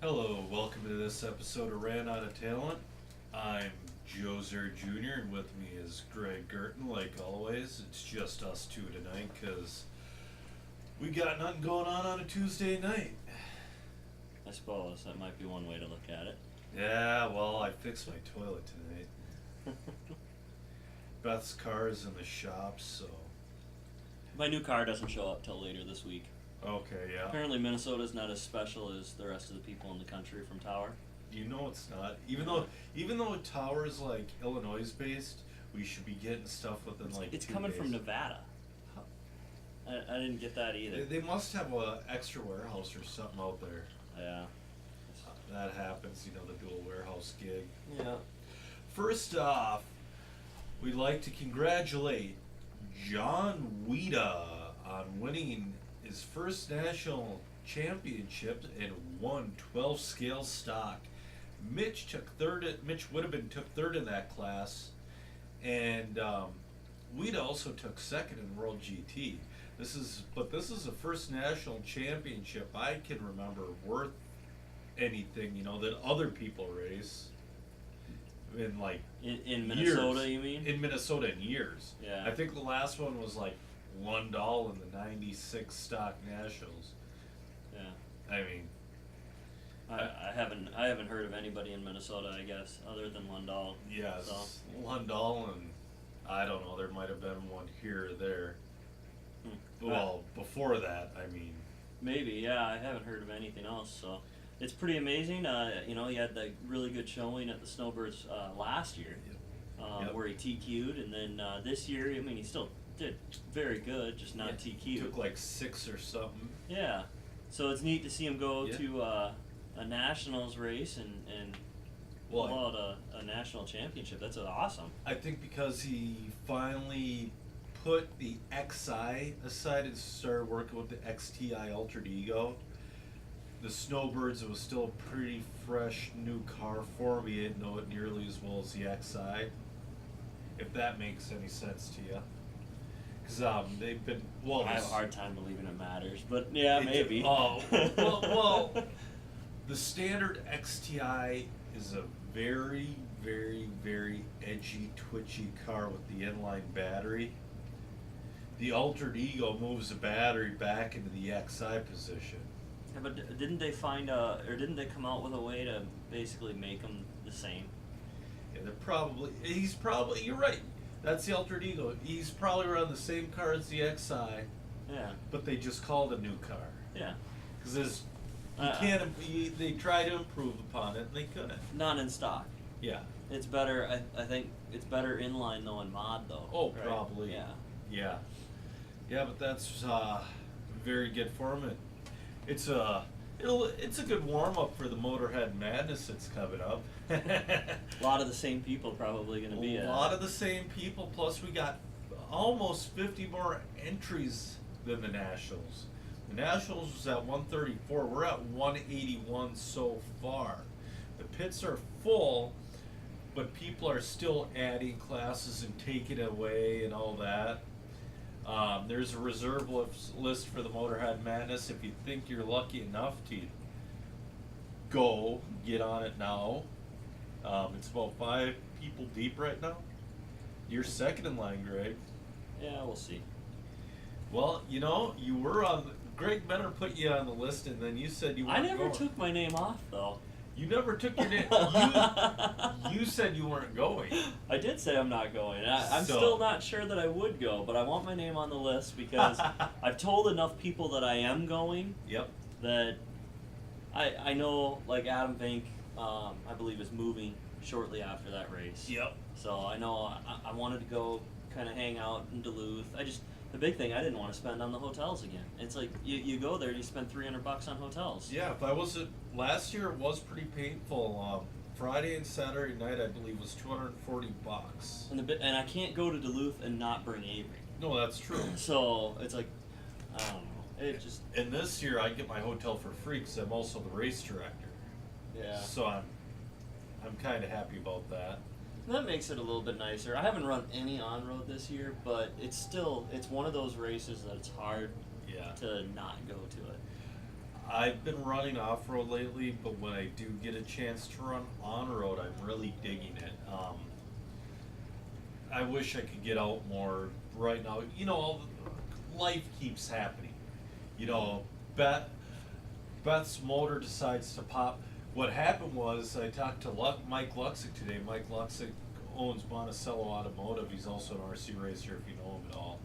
Hello, welcome to this episode of Ran Out of Talent. I'm Joe Zer Jr., and with me is Greg Gerton, like always. It's just us two tonight because we got nothing going on a Tuesday night. I suppose that might be one way to look at it. Yeah, well, I fixed my toilet tonight. Beth's car is in the shop, so. My new car doesn't show up till later this week. Okay, yeah. Apparently, Minnesota's not as special as the rest of the people in the country from Tower. You know it's not. Even though Tower is like Illinois based, we should be getting stuff within like It's 2 coming days. from Nevada. I didn't get that either. They must have a extra warehouse or something out there. Yeah. That happens, the dual warehouse gig. Yeah. First off, we'd like to congratulate John Wida on winning his first national championship and won 12 scale stock. Mitch Whittabin took third in that class, and Wida also took second in World GT. This is the first national championship I can remember worth anything, that other people race in like In Minnesota, years. you mean? In Minnesota in years. Yeah. I think the last one was like Lundahl in the '96 stock nationals. Yeah. I mean, I haven't heard of anybody in Minnesota, I guess, other than Lundahl. yes, So. Lundahl, and I don't know, there might have been one here or there. Well, before that, I mean, Maybe, yeah. I haven't heard of anything else, so it's pretty amazing. He had that really good showing at the Snowbirds last year, Yep. where he TQ'd, and then this year, I mean, he still did very good, just not TQ'd. took like 6 or something. Yeah, so it's neat to see him go Yeah. to a nationals race and Well, pull out a national championship. That's awesome. I think because he finally put the XI aside and started working with the XTI Altered Ego. The Snowbirds, it was still a pretty fresh new car for him. He didn't know it nearly as well as the XI. If that makes any sense to you. Because they've been, well, I have a hard time believing it matters, but yeah, maybe. well, the standard XTI is a very, very, very edgy, twitchy car with the inline battery. The Altered Ego moves the battery back into the XI position. Yeah, but didn't they didn't they come out with a way to basically make them the same? Yeah, you're right. That's the Altered Ego. He's probably around the same car as the XI, Yeah, but they just called a new car. yeah. Because they try to improve upon it and they couldn't. Not in stock. Yeah. It's better. I think it's better inline though in mod though. Oh, right? probably. Yeah. Yeah. Yeah, but that's very good for him. It's a good warm up for the Motorhead Madness that's coming up. A lot of the same people probably going to be A lot of the same people. Plus, we got almost 50 more entries than the Nationals. The Nationals was at 134. We're at 181 so far. The pits are full, but people are still adding classes and taking away and all that. There's a reserve list for the Motorhead Madness. If you think you're lucky enough to go, get on it now. It's about 5 people deep right now. You're second in line, Greg. Yeah, we'll see. Well, you were on. Greg Benner put you on the list, and then you said you weren't I never going. took my name off though. You never took your name. You said you weren't going. I did say I'm not going. I'm So- still not sure that I would go, but I want my name on the list because I've told enough people that I am going Yep. that I know, like Adam Vink, I believe is moving shortly after that race. Yep. So I know I wanted to go kind of hang out in Duluth. The big thing, I didn't want to spend on the hotels again. It's like you go there and you spend $300 on hotels. Yeah. If I was last year, it was pretty painful. Friday and Saturday night, I believe, was $240. And I can't go to Duluth and not bring Avery. No, that's true. So it's like, I don't know. It just, And this year, I get my hotel for free because I'm also the race director. yeah. So I'm kind of happy about that. That makes it a little bit nicer. I haven't run any on-road this year, but it's one of those races that it's hard Yeah. to not go to it. I've been running off road lately, but when I do get a chance to run on road, I'm really digging it. I wish I could get out more right now. You know, life keeps happening. You know, Beth's motor decides to pop. What happened was I talked to Mike Luxick today. Mike Luxick owns Monticello Automotive. He's also an RC racer, if you know him at all.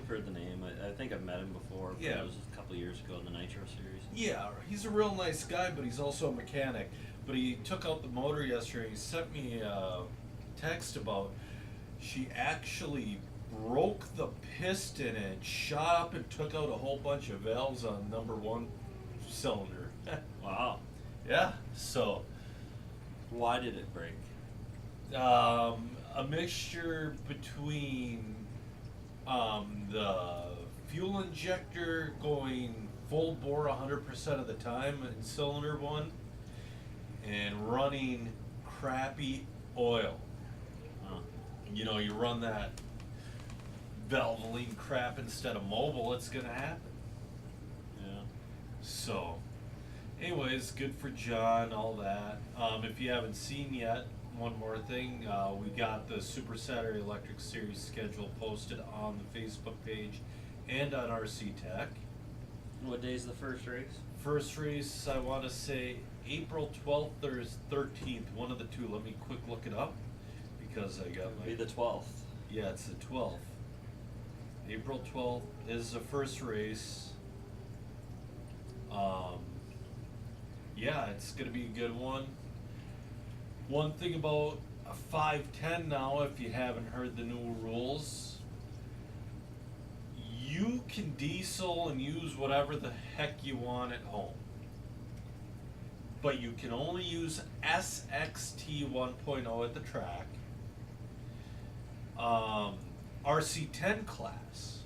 I've heard the name. I think I've met him before. But Yeah. It was a couple of years ago in the Nitro Series. Yeah, he's a real nice guy, but he's also a mechanic. But he took out the motor yesterday. He sent me a text about she actually broke the piston and shot up and took out a whole bunch of valves on number one cylinder. Wow. Yeah, so Why did it break? a mixture between the fuel injector going full bore 100% of the time in cylinder one and running crappy oil. Huh. You know, you run that Valvoline crap instead of Mobil, it's gonna happen. Yeah. So, anyways, good for John, all that. If you haven't seen yet, one more thing, we got the Super Saturday Electric Series schedule posted on the Facebook page and on RC Tech. What day is the first race? First race, I want to say April 12th or 13th, one of the two. Let me quick look it up because I got my... Be the 12th. Yeah, it's the 12th. April 12th is the first race. Yeah, it's going to be a good one. One thing about a 510 now, if you haven't heard the new rules, you can diesel and use whatever the heck you want at home. But you can only use SXT 1.0 at the track. RC10 class,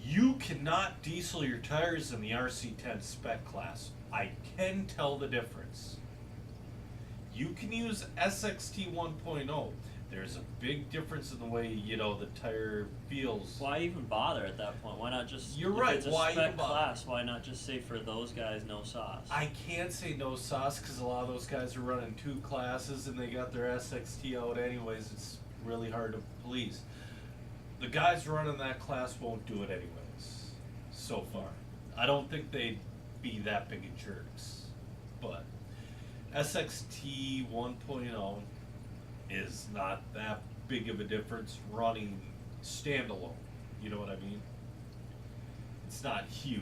you cannot diesel your tires in the RC10 spec class. I can tell the difference. You can use SXT 1.0. There's a big difference in the way, you know, the tire feels. Why even bother at that point? Why not just? You're if right, It's a why spec even bother? class. Why not just say for those guys no sauce? I can't say no sauce because a lot of those guys are running two classes and they got their SXT out anyways. It's really hard to please. The guys running that class won't do it anyways, so far. I don't think they'd be that big of jerks. But SXT 1.0 is not that big of a difference running standalone. You know what I mean? It's not huge.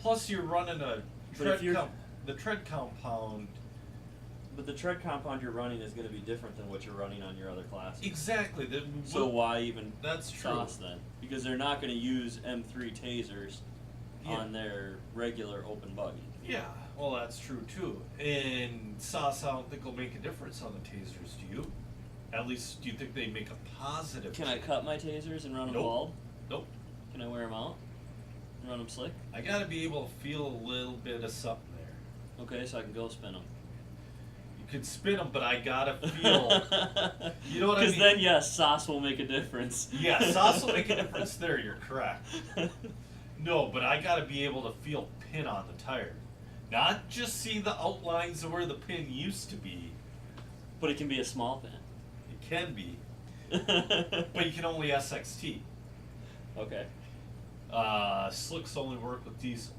Plus you're running a But if you're- the tread compound. But the tread compound you're running is going to be different than what you're running on your other classes. Exactly. So why even That's true. sauce then? Because they're not going to use M3 tasers Yeah. on their regular open buggy. Yeah, well, that's true too. And sauce, I don't think will make a difference on the tasers. Do you? At least, do you think they make a positive? Can I change? cut my tasers and run them Nope. bald? Nope. Can I wear them out and run them slick? I gotta be able to feel a little bit of something there. Okay, so I can go spin them. You could spin them, but I gotta feel. You know what I mean? Because then, yes, sauce will make a difference. Yeah, sauce will make a difference there. You're correct. No, but I gotta be able to feel pin on the tire, not just see the outlines of where the pin used to be. But it can be a small pin. It can be, but you can only SXT. Okay. Slicks only work with diesel.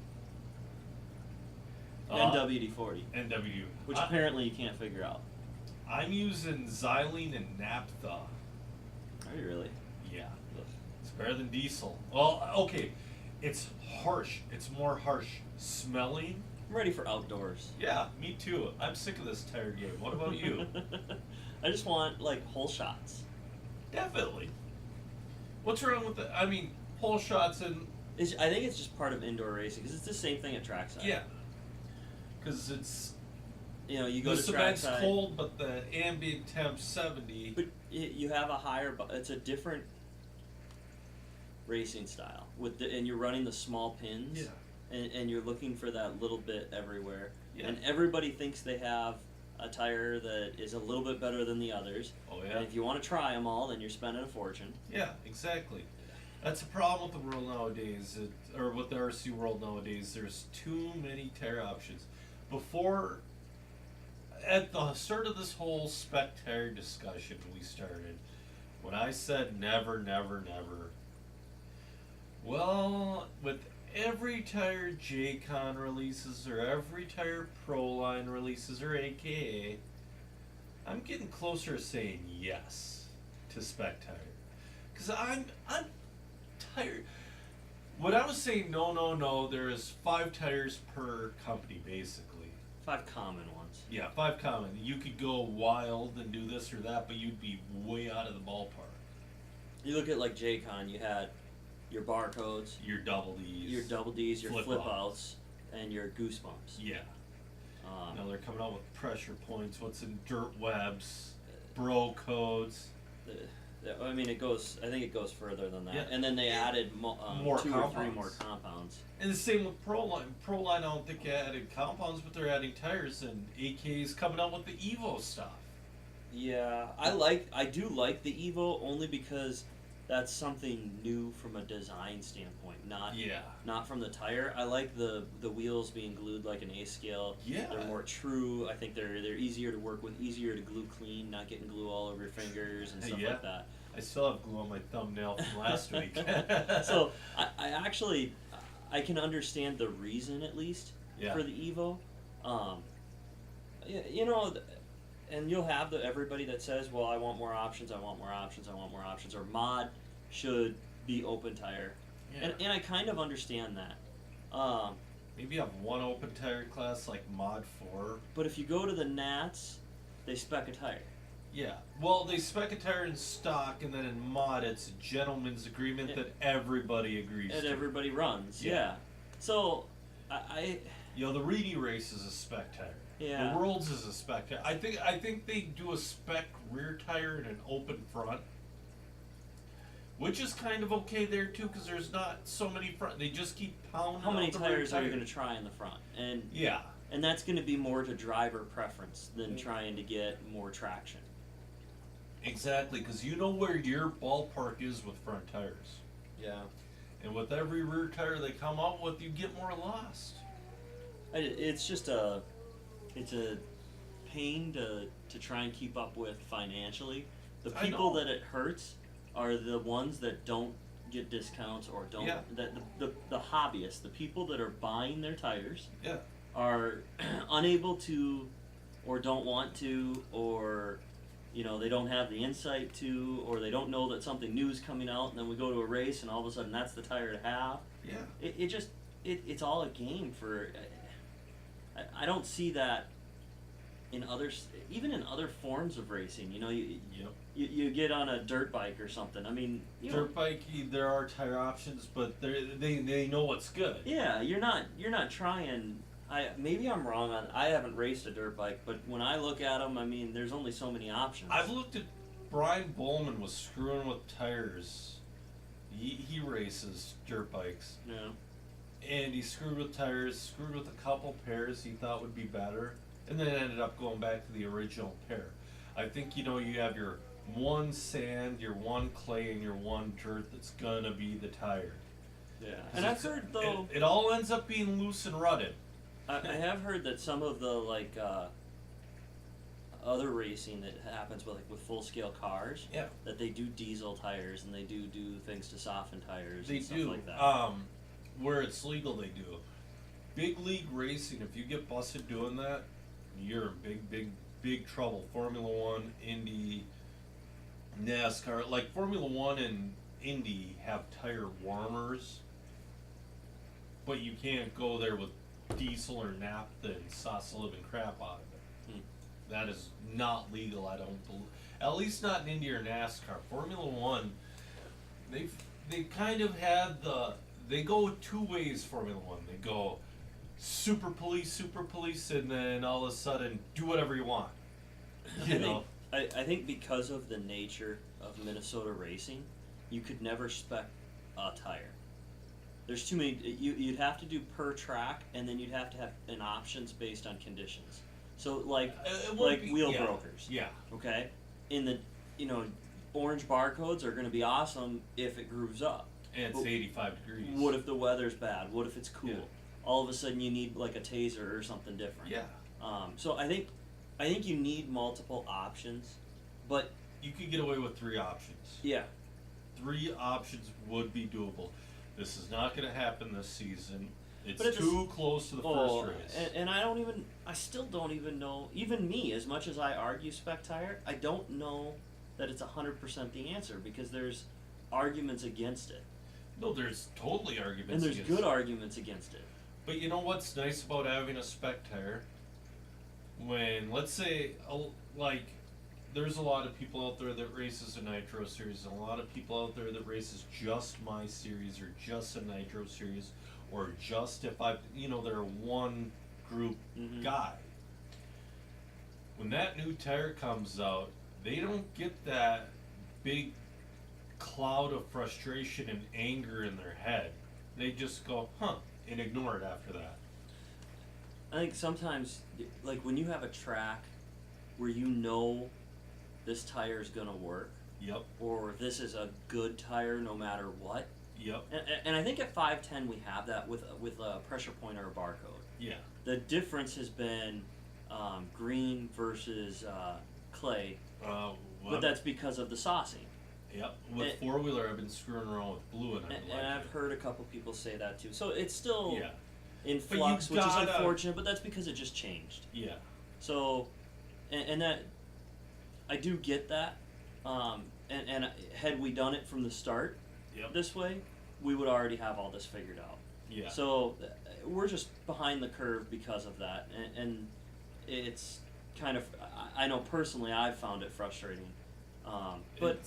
And WD-40, NW. which apparently you can't figure out. I'm using xylene and naphtha. Are you really? Yeah, Ugh. it's better than diesel. Well, okay, it's harsh. It's more harsh smelling. I'm ready for outdoors. Yeah, me too. I'm sick of this tire game. What about you? I just want, like, whole shots. Definitely. What's wrong with the? I mean, whole shots and I think it's just part of indoor racing, because it's the same thing at trackside. yeah, because it's You know, you go the to cement's trackside. cold, but the ambient temp 70. But you have a higher, it's a different racing style and you're running the small pins, Yeah. and you're looking for that little bit everywhere, Yeah. and everybody thinks they have a tire that is a little bit better than the others. Oh yeah. And if you want to try them all, then you're spending a fortune. Yeah, exactly. That's a problem with the world nowadays, or with the RC world nowadays. There's too many tire options. Before, at the start of this whole spec tire discussion we started, when I said never, never, never, well, with every tire J-Con releases or every tire Proline releases or AKA, I'm getting closer to saying yes to spec tire. Because I'm tired. When I was saying no, no, no, there's 5 tires per company basically. 5 common ones. Yeah, 5 common. You could go wild and do this or that, but you'd be way out of the ballpark. You look at like J-Con, you had your barcodes, Your double D's. your double D's, your Flip flip outs. outs, and your goosebumps. Yeah. Um, Now they're coming out with pressure points, what's in dirt webs, bro codes. I mean, it goes. I think it goes further than that. Yeah. And then they added More 2 or 3 compounds. more compounds. And the same with Proline. Proline, I don't think added compounds, but they're adding tires, and AK's coming out with the Evo stuff. Yeah, I do like the Evo only because that's something new from a design standpoint, Yeah. not from the tire. I like the wheels being glued like an A scale. Yeah. They're more true. I think they're easier to work with, easier to glue clean, not getting glue all over your fingers and stuff Yeah. like that. I still have glue on my thumbnail from last week. So I actually I can understand the reason at least Yeah. for the Evo. You know, and you'll have everybody that says, "Well, I want more options. I want more options. I want more options." Or mod should be open tire, Yeah. and I kind of understand that. Maybe have one open tire class like Mod 4. But if you go to the Nats, they spec a tire. Yeah. Well, they spec a tire in stock, and then in Mod, it's a gentleman's agreement Yeah. that everybody agrees And to. everybody runs. Yeah. Yeah. So I You know, the Reedy race is a spec tire. Yeah. The Worlds is a spec tire. I think they do a spec rear tire and an open front, which is kind of okay there too, because there's not so many front. They just keep pounding. how many out the rear tires are you tire. going to try in the front? And Yeah. And that's going to be more to driver preference than trying to get more traction. Exactly, because you know where your ballpark is with front tires. Yeah. And with every rear tire they come out with, you get more lost. It's just it's a pain to try and keep up with financially. The I people know. that it hurts are the ones that don't get discounts or don't, Yeah. the hobbyists, the people that are buying their tires Yeah. are unable to or don't want to, or they don't have the insight to, or they don't know that something new is coming out, and then we go to a race and all of a sudden that's the tire to have. Yeah. It's all a game for. I don't see that in others, even in other forms of racing. Yep. You get on a dirt bike or something. I mean, Dirt bike, there are tire options, but they know what's good. yeah, you're not trying. Maybe I'm wrong on. I haven't raced a dirt bike, but when I look at them, I mean, there's only so many options. I've looked at Brian Bowman was screwing with tires. He races dirt bikes, Yeah. and he screwed with tires, screwed with a couple pairs he thought would be better, and then ended up going back to the original pair. I think you have your one sand, your one clay, and your one dirt that's gonna be the tire. Yeah. And I've heard though. it all ends up being loose and rutted. I have heard that some of the other racing that happens with full scale cars, Yeah. that they do diesel tires and they do things to soften tires They and stuff do. like that. Where it's legal, they do. Big league racing, if you get busted doing that, you're in big trouble. Formula One, Indy, NASCAR. Like Formula One and Indy have tire warmers, but you can't go there with diesel or naphtha and sauce the living crap out of it. That is not legal, I don't believe. At least not in Indy or NASCAR. Formula One, they kind of had they go 2 ways. Formula One, they go super police, and then all of a sudden do whatever you want. You know, I think because of the nature of Minnesota racing, you could never spec a tire. There's too many. You'd have to do per track, and then you'd have to have an options based on conditions. So like It won't be- wheel yeah. brokers. Yeah, Okay, in the orange barcodes are going to be awesome if it grooves up. And it's But 85 degrees. what if the weather's bad? What if it's cool? Yeah. All of a sudden you need like a taser or something different. Yeah. So I think you need multiple options, but You could get away with 3 options. yeah, 3 options would be doable. This is not going to happen this season. It's But at the too close to the first race. and I still don't even know. Even me, as much as I argue spec tire, I don't know that it's 100% the answer because there's arguments against it, No, there's totally arguments. and there's against good it. arguments against it. But you know what's nice about having a spec tire? When, let's say, like, there's a lot of people out there that races a Nitro Series, and a lot of people out there that races just my series, or just a Nitro Series, or just if they're a one group Mhm. guy. When that new tire comes out, they don't get that big cloud of frustration and anger in their head. They just go, huh, and ignore it after that. I think sometimes, like when you have a track where you know this tire is gonna work, Yep, or this is a good tire no matter what. yep, And I think at 510 we have that with a pressure point or a barcode. yeah. The difference has been green versus clay, Well, but that's because of the saucing. yep. With and- 4-wheeler, I've been screwing around with blue, and I like And I've it. heard a couple people say that too. So it's still Yeah, in But you flux, which is gotta- unfortunate, but that's because it just changed. yeah, So, and that, I do get that. And had we done it from the start yep, this way, we would already have all this figured out. yeah. So we're just behind the curve because of that, and it's kind of, I know personally I've found it frustrating, but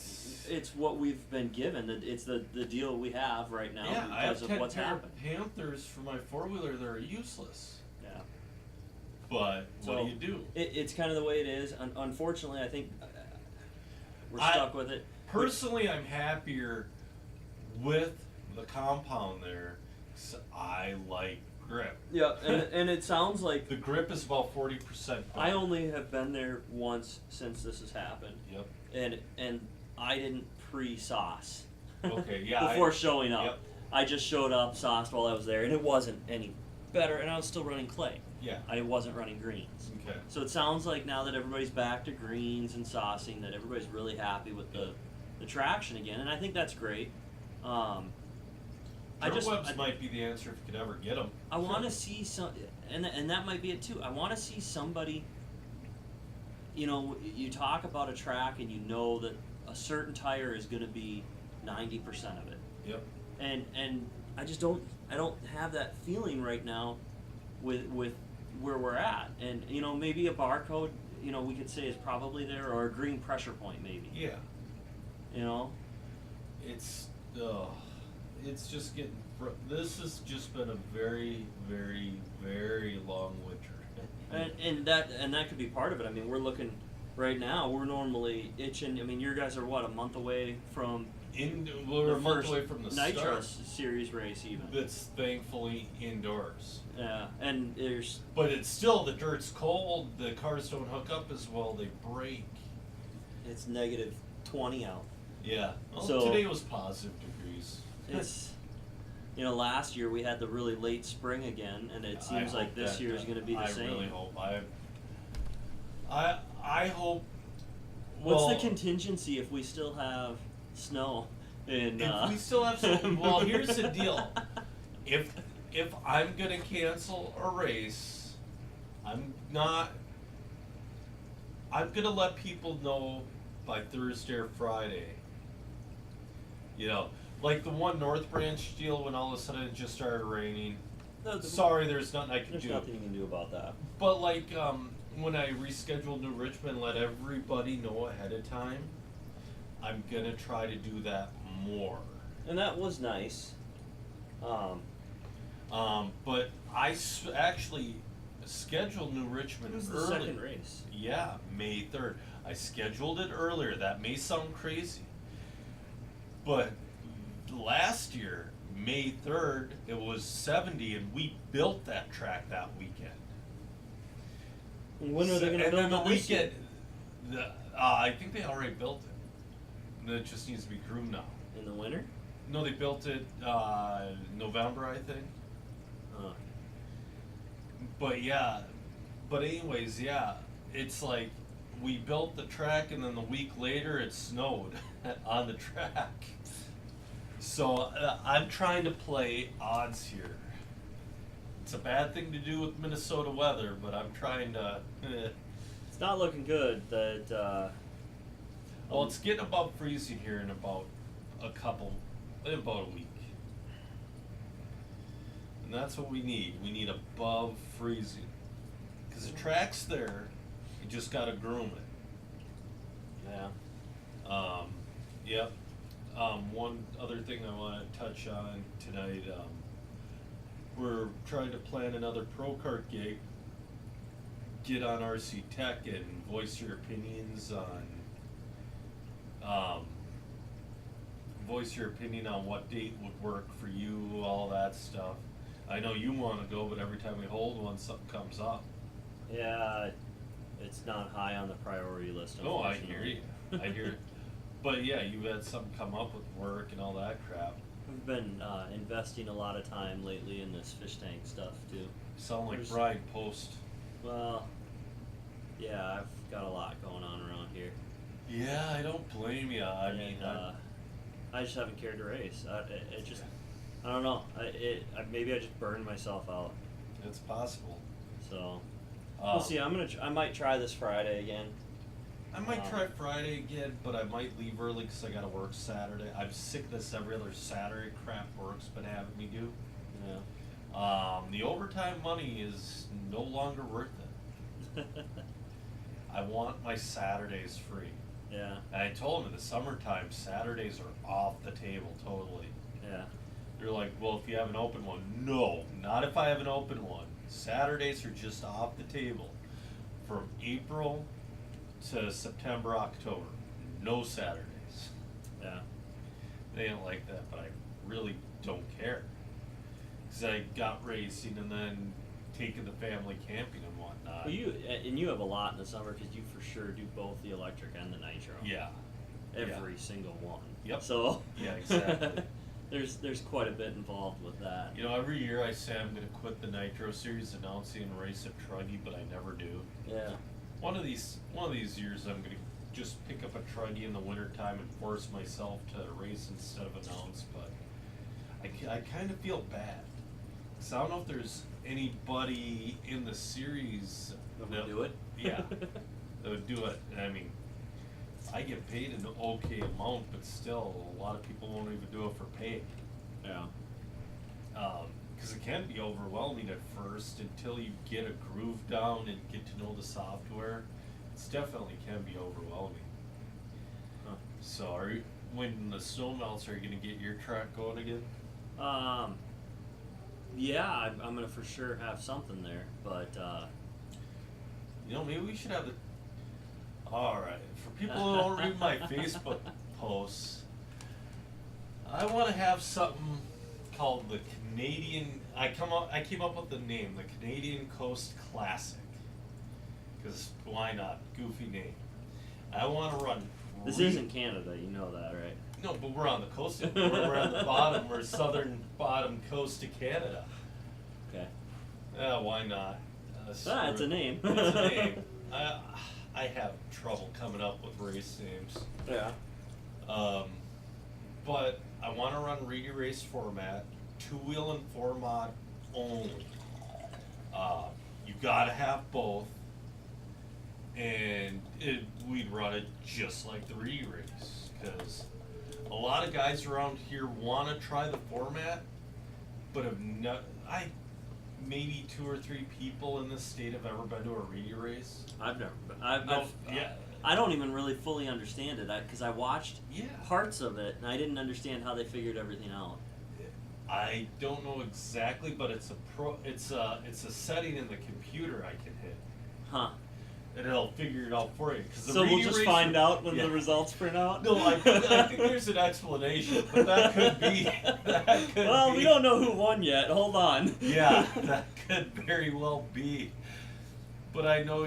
it's what we've been given. It's the deal we have right now Yeah, I have because of 10 what's pair happened. of Panthers for my 4-wheeler that are useless. Yeah, But what So, do you do? it's kind of the way it is. Unfortunately, I think we're I- stuck with it. Personally, I'm happier with the compound there, 'cause I like grip. Yeah, and it sounds like The grip is about 40%. I only have been there once since this has happened, Yep. and I didn't pre-sauce. Okay, yeah, Before showing up, yep. I just showed up, sauced while I was there, and it wasn't any better. And I was still running clay. Yeah. I wasn't running greens. Okay. So it sounds like now that everybody's back to greens and saucing, that everybody's really happy with the traction again, and I think that's great. Webs might be the answer if you could ever get them. I want to see some, and that might be it too. I want to see somebody. You talk about a track, and you know that a certain tire is going to be 90% of it, Yep. and I just don't. I don't have that feeling right now, with where we're at, and maybe a barcode. We could say is probably there, or a green pressure point maybe. Yeah. It's just getting. This has just been a very, very, very long winter. And that could be part of it. I mean, we're looking right now. We're normally itching. I mean, your guys are what, a month away from We're the a month first away from the Nitro start. Series race, even. That's thankfully indoors. Yeah, and there's But it's still, the dirt's cold. The cars don't hook up as well. They break. it's negative 20 out. Yeah. Well, So- today was positive degrees. It's last year we had the really late spring again, and it seems I like hope this that- year is going to be the I same. really hope. I hope. What's well, the contingency if we still have snow? If we still have some, well, here's the deal. If I'm gonna cancel a race, I'm gonna let people know by Thursday or Friday. Like the one North Branch deal when all of a sudden it just started raining. Sorry, there's nothing I can There's do. nothing you can do about that. But like when I rescheduled New Richmond, let everybody know ahead of time. I'm gonna try to do that more. And that was nice. But I actually scheduled New Richmond It was the early. second race. Yeah, May 3rd. I scheduled it earlier. That may sound crazy. But last year, May 3rd, it was 70, and we built that track that weekend. When are they going to And build then the it this year? weekend, I think they already built it. It just needs to be groomed now. In the winter? No, they built it November, I think. Uh, But yeah, but anyways, yeah, it's like we built the track and then the week later it snowed on the track. So I'm trying to play odds here. It's a bad thing to do with Minnesota weather, but I'm trying to. it's not looking good. That Well, it's getting above freezing here in about a week. And that's what we need. We need above freezing. Because the track's there, you just gotta groom it. yeah. Yep. One other thing I want to touch on tonight, we're trying to plan another pro kart gig. Get on RC Tech and voice your opinions on, voice your opinion on what date would work for you, all that stuff. I know you want to go, but every time we hold one, something comes up. Yeah, it's not high on the priority list. No, I hear you. unfortunately. I hear it. But yeah, you've had something come up with work and all that crap. We've been investing a lot of time lately in this fish tank stuff too. You sound like There's- Brian Post. Well, yeah, I've got a lot going on around here. Yeah, I don't blame you. I mean, And, I just haven't cared to race. It just, I don't know. Maybe I just burned myself out. it's possible. So we'll see. I might try this Friday again. I might try Friday again, but I might leave early because I got to work Saturday. I'm sick of this every other Saturday crap work's been having me do. Yeah. The overtime money is no longer worth it. I want my Saturdays free. Yeah. And I told them in the summertime, Saturdays are off the table totally. Yeah. They're like, well, if you have an open one. No, not if I have an open one. Saturdays are just off the table. From April to September, October. No Saturdays. Yeah. They don't like that, but I really don't care. Because I got racing and then taking the family camping and whatnot. Well, you have a lot in the summer because you for sure do both the electric and the nitro. Yeah. Every single one. Yep. So. Yeah, exactly. There's quite a bit involved with that. You know, every year I say I'm going to quit the Nitro Series announcing and race at Truggy, but I never do. Yeah. One of these years I'm going to just pick up a Truggy in the wintertime and force myself to race instead of announce, but I kind of feel bad. So I don't know if there's anybody in the series That would do it? Yeah, that would do it. And I mean, I get paid an okay amount, but still, a lot of people won't even do it for pay. Yeah. Because it can be overwhelming at first until you get a groove down and get to know the software. It's definitely can be overwhelming. Huh. So, when the snow melts, are you going to get your track going again? Yeah, I'm gonna for sure have something there, but You know, maybe we should have Alright, for people who don't read my Facebook posts, I want to have something called the Canadian. I came up with the name, the Canadian Coast Classic. Because why not? Goofy name. I want to run. this isn't Canada, you know that, right? No, but we're on the coast. We're on the bottom. We're southern bottom coast of Canada. Okay. Why not? It's Screw a it. name. It's a name. I have trouble coming up with race names. Yeah. But I want to run Reedy Race format, 2-wheel and 4-mod only. You gotta have both, and we'd run it just like the Reedy Race, because a lot of guys around here want to try the format, but have not. Maybe 2 or 3 people in this state have ever been to a Reedy Race. I've never. Yeah. I don't even really fully understand it because I watched Yeah. parts of it and I didn't understand how they figured everything out. I don't know exactly, but it's a setting in the computer I can hit, Huh. and it'll figure it out for you. 'Cause the So we'll Reedy just Race- find out when yeah. the results print out. No, I think there's an explanation, but that could be. That could well, be. we don't know who won yet. Hold on. Yeah, that could very well be. But I know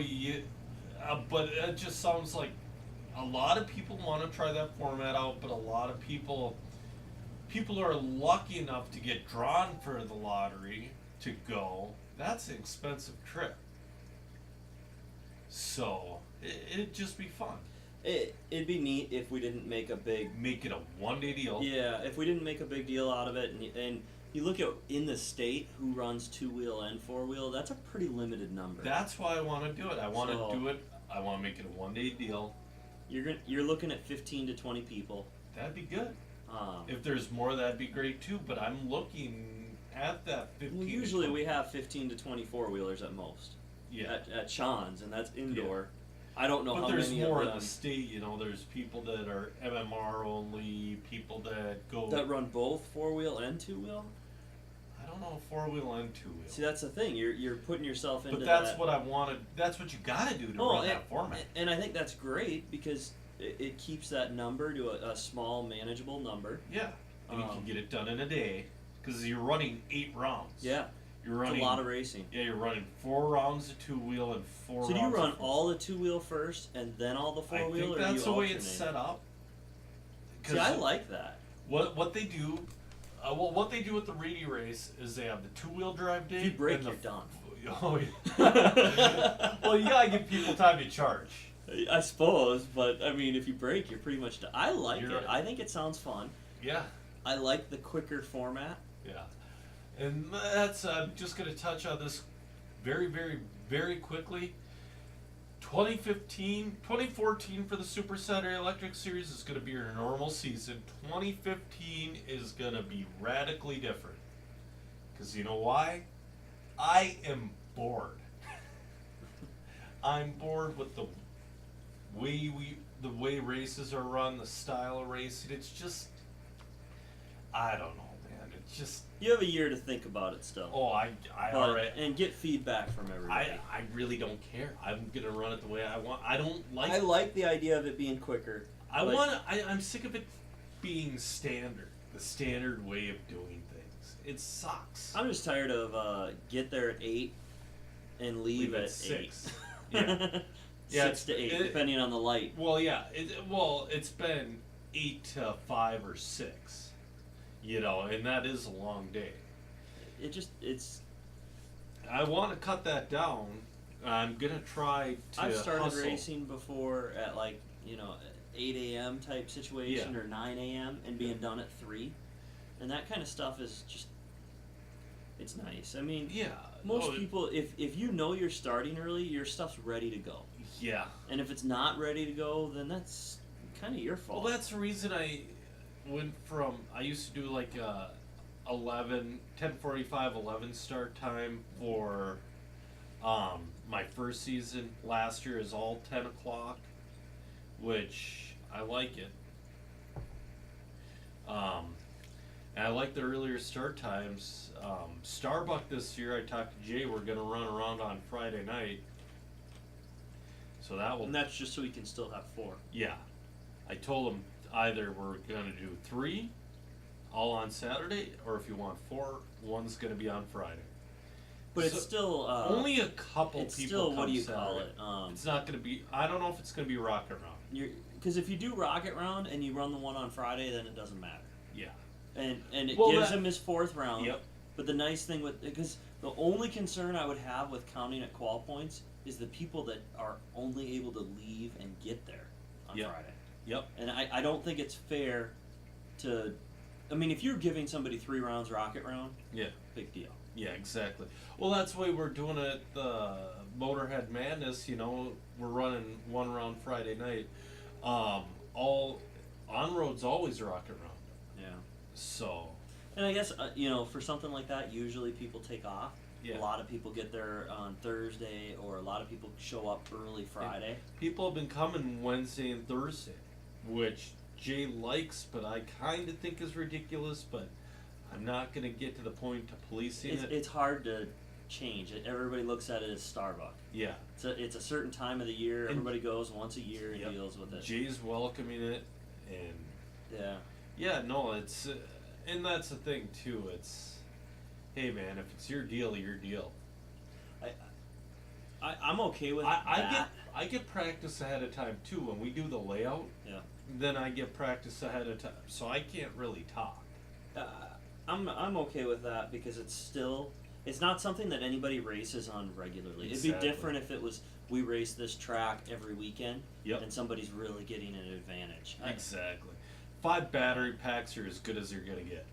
but it just sounds like a lot of people want to try that format out, but a lot of people people are lucky enough to get drawn for the lottery to go, that's an expensive trip. So it'd just be fun. It'd be neat if we didn't make a big Make it a 1-day deal. yeah, if we didn't make a big deal out of it, and you look at in the state who runs 2-wheel and 4-wheel, that's a pretty limited number. That's why I want to do it. I want So- to do it. I want to make it a 1-day deal. You're looking at 15 to 20 people. That'd be good. Um, If there's more, that'd be great too. But I'm looking at that 15. well, to usually 20. we have 15 to 24 wheelers at most. Yeah. At Sean's, and that's indoor. I don't know But how there's many more of in them the state, you know. There's people that are MMR only, people that go. that run both 4-wheel and 2-wheel. I don't know, 4-wheel and 2-wheel. See, that's the thing. You're putting yourself into But that's that. what I wanted. That's what you gotta do to Oh, run that format. And I think that's great because it keeps that number to a small, manageable number. Yeah, and you Um, can get it done in a day because you're running 8 rounds. Yeah, you're it's running a lot of racing. Yeah, you're running 4 rounds of 2-wheel and 4. So do you rounds run of all the 2-wheel first and then all the 4-wheel, I think or that's do you the way alternate? it's set up. See, I like that. What they do. What they do with the Reedy race is they have the 2-wheel drive day. If you break, and the you're done. Oh, yeah. Well, you gotta give people time to charge. I suppose, but I mean, if you break, you're pretty much done. I like You're it. right. I think it sounds fun. Yeah, I like the quicker format. yeah. And that's I'm just gonna touch on this very, very, very quickly. 2014 for the Super Saturday Electric Series is going to be your normal season. 2015 is going to be radically different. Because you know why? I am bored. I'm bored with the way races are run, the style of racing. It's just, I don't know, man. It's just, You have a year to think about it still. oh, I But- already. and get feedback from everybody. I really don't care. I'm gonna run it the way I want. I don't like. I like the idea of it being quicker. I but- want. I'm sick of it being standard. The standard way of doing things. It sucks. I'm just tired of get there at 8 and leave at 6. 8. Yeah. Yeah, 6 to 8, it- depending on the light. Well, yeah. It's been 8 to 5 or 6. You know, and that is a long day. It's. I want to cut that down. I'm gonna try to. I've started hustle. racing before at 8 a.m. type situation Yeah. or 9 a.m. and being done at 3, and that kind of stuff is just. It's nice. I mean, Yeah. most Oh, people, if you know you're starting early, your stuff's ready to go, Yeah. and if it's not ready to go, then that's kind of your fault. Well, that's the reason I went from. I used to do like 10:45, 11 start time for my first season. Last year is all 10 o'clock, which I like it. And I like the earlier start times. Starbuck this year, I talked to Jay, we're going to run around on Friday night. So that will. and that's just so we can still have 4. Yeah. I told him either we're going to do 3 all on Saturday, or if you want 4, one's going to be on Friday. But it's So- still Only a couple it's people still come what do you Saturday. call it? It's not going to be, I don't know if it's going to be Rocket Round. Because if you do Rocket Round and you run the one on Friday, then it doesn't matter. Yeah. And it Well, gives that- him his 4th round. Yep. But the nice thing because the only concern I would have with counting at qual points is the people that are only able to leave and get there on Yep. Friday. Yep. And I don't think it's fair to. I mean, if you're giving somebody 3 rounds Rocket Round, Yeah. big deal. Yeah, exactly. Well, that's the way we're doing it at the Motorhead Madness. You know, we're running 1 round Friday night. All on roads always Rocket Round. Yeah. So. And I guess for something like that, usually people take off. Yeah. A lot of people get there on Thursday, or a lot of people show up early Friday. People have been coming Wednesday and Thursday, which Jay likes, but I kind of think is ridiculous. But I'm not going to get to the point of policing it. It's hard to change it. Everybody looks at it as Starbucks. Yeah, It's a certain time of the year. And- Everybody goes once a year and Yep. deals with it. Jay's welcoming it, and Yeah. yeah, no, it's and that's the thing too. It's, hey man, if it's your deal, your deal. I'm okay with I that. I get practice ahead of time too. When we do the layout, Yeah. then I get practice ahead of time, so I can't really talk. I'm okay with that because it's not something that anybody races on regularly. It'd be Exactly. different if it was we race this track every weekend Yep. and somebody's really getting an advantage. Exactly. 5 battery packs are as good as you're gonna get.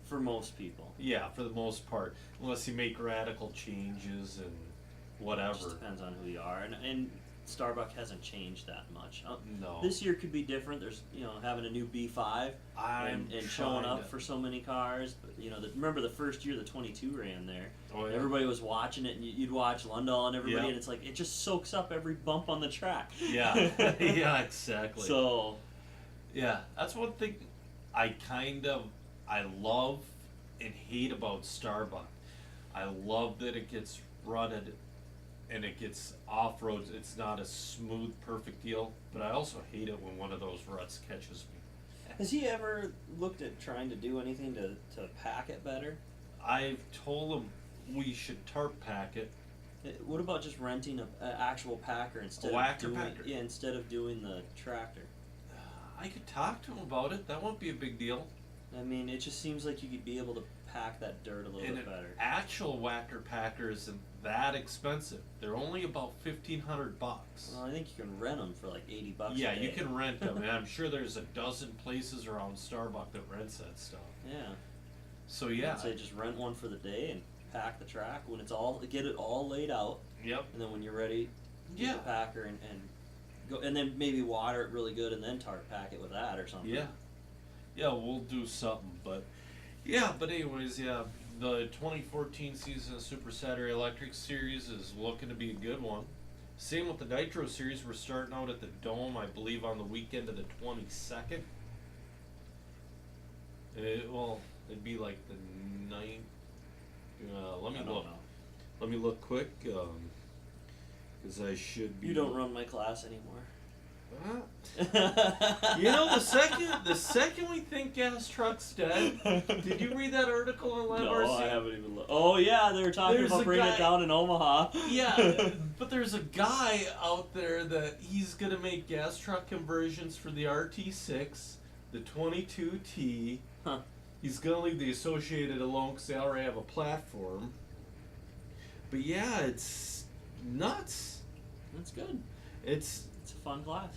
For most people. Yeah, for the most part, unless you make radical changes and It whatever. just depends on who you are, and Starbuck hasn't changed that much. No. This year could be different. There's having a new B5 I'm and showing trying up to- for so many cars. But, remember the first year the 22 ran there. Oh, yeah. Everybody was watching it, and you'd watch Lundahl and everybody, Yeah. and it's like it just soaks up every bump on the track. Yeah. Yeah. Exactly. So Yeah, that's one thing I love and hate about Starbuck. I love that it gets rutted and it gets off roads. It's not a smooth, perfect deal, but I also hate it when one of those ruts catches me. has he ever looked at trying to do anything to pack it better? I've told him we should tarp pack it. What about just renting an actual packer instead A of whacker doing packer? instead of doing the tractor? I could talk to him about it. That won't be a big deal. I mean, it just seems like you could be able to pack that dirt a little And bit an better. actual whacker packer isn't that expensive. They're only about $1,500. Well, I think you can rent them for like $80. Yeah, a day. you can rent them, and I'm sure there's a dozen places around Starbucks that rents that stuff. Yeah. So yeah, I'd say just rent one for the day and pack the track when get it all laid out, yep, and then when you're ready, get yeah, the packer and go, and then maybe water it really good and then tarp pack it with that or something. yeah, yeah. We'll do something, but yeah, but anyways, yeah, the 2014 season of Super Saturday Electric Series is looking to be a good one. Same with the Nitro Series. We're starting out at the Dome, I believe, on the weekend of the 22nd. It'd be like the 9th. Let me I don't look. know. Let me look quick, because I should be. You don't run my class anymore. Huh? You know, the second we think gas truck's dead. Did you read that article on Live No, RC? I haven't even looked. Oh yeah, they were talking There's about a bringing guy- it down in Omaha. Yeah, but there's a guy out there that he's gonna make gas truck conversions for the RT6, the 22T. Huh. He's gonna leave the Associated alone because they already have a platform. But yeah, it's nuts. That's good. It's It's a fun class.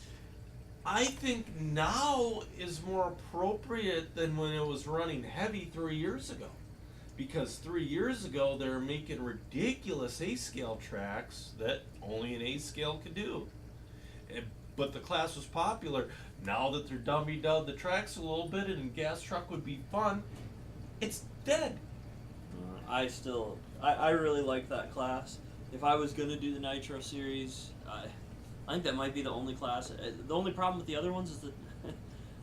I think now is more appropriate than when it was running heavy 3 years ago. Because 3 years ago they were making ridiculous A scale tracks that only an A scale could do. But the class was popular. Now that they're dummied down the tracks a little bit and gas truck would be fun, it's dead. I really like that class. If I was gonna do the Nitro series, I think that might be the only class. The only problem with the other ones is that,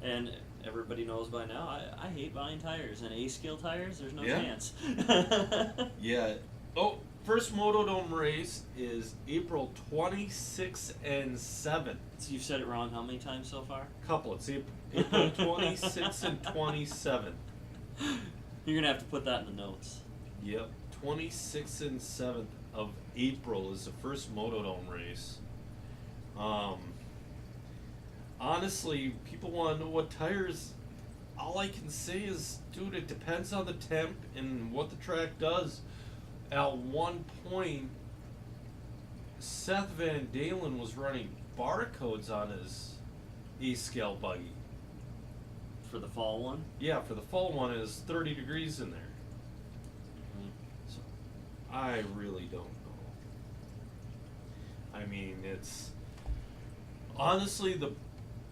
and everybody knows by now, I hate buying tires and A scale tires. There's no Yeah. chance. Yeah. Oh, first Motodome race is April 26th and 7th. So you've said it wrong how many times so far? Couple. It's April 26th and 27th. You're gonna have to put that in the notes. Yep. 26th and 7th of April is the first Motodome race. Honestly, people want to know what tires. All I can say is, dude, it depends on the temp and what the track does. At one point, Seth Van Dalen was running barcodes on his A-scale buggy. For the fall one? Yeah, for the fall one, it is 30 degrees in there. So, I really don't know. I mean, it's honestly the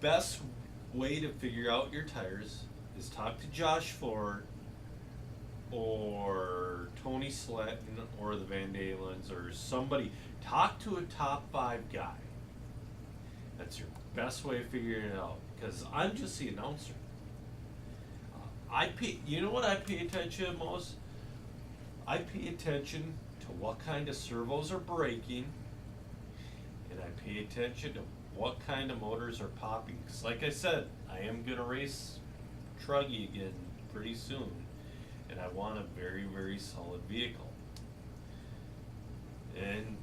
best way to figure out your tires is talk to Josh Ford or Tony Sletton or the Van Dalens or somebody. Talk to a top 5 guy. That's your best way of figuring it out, because I'm just the announcer. You know what I pay attention to most? I pay attention to what kind of servos are braking, and I pay attention to what kind of motors are popping. Because like I said, I am going to race Truggy again pretty soon, and I want a very, very solid vehicle. And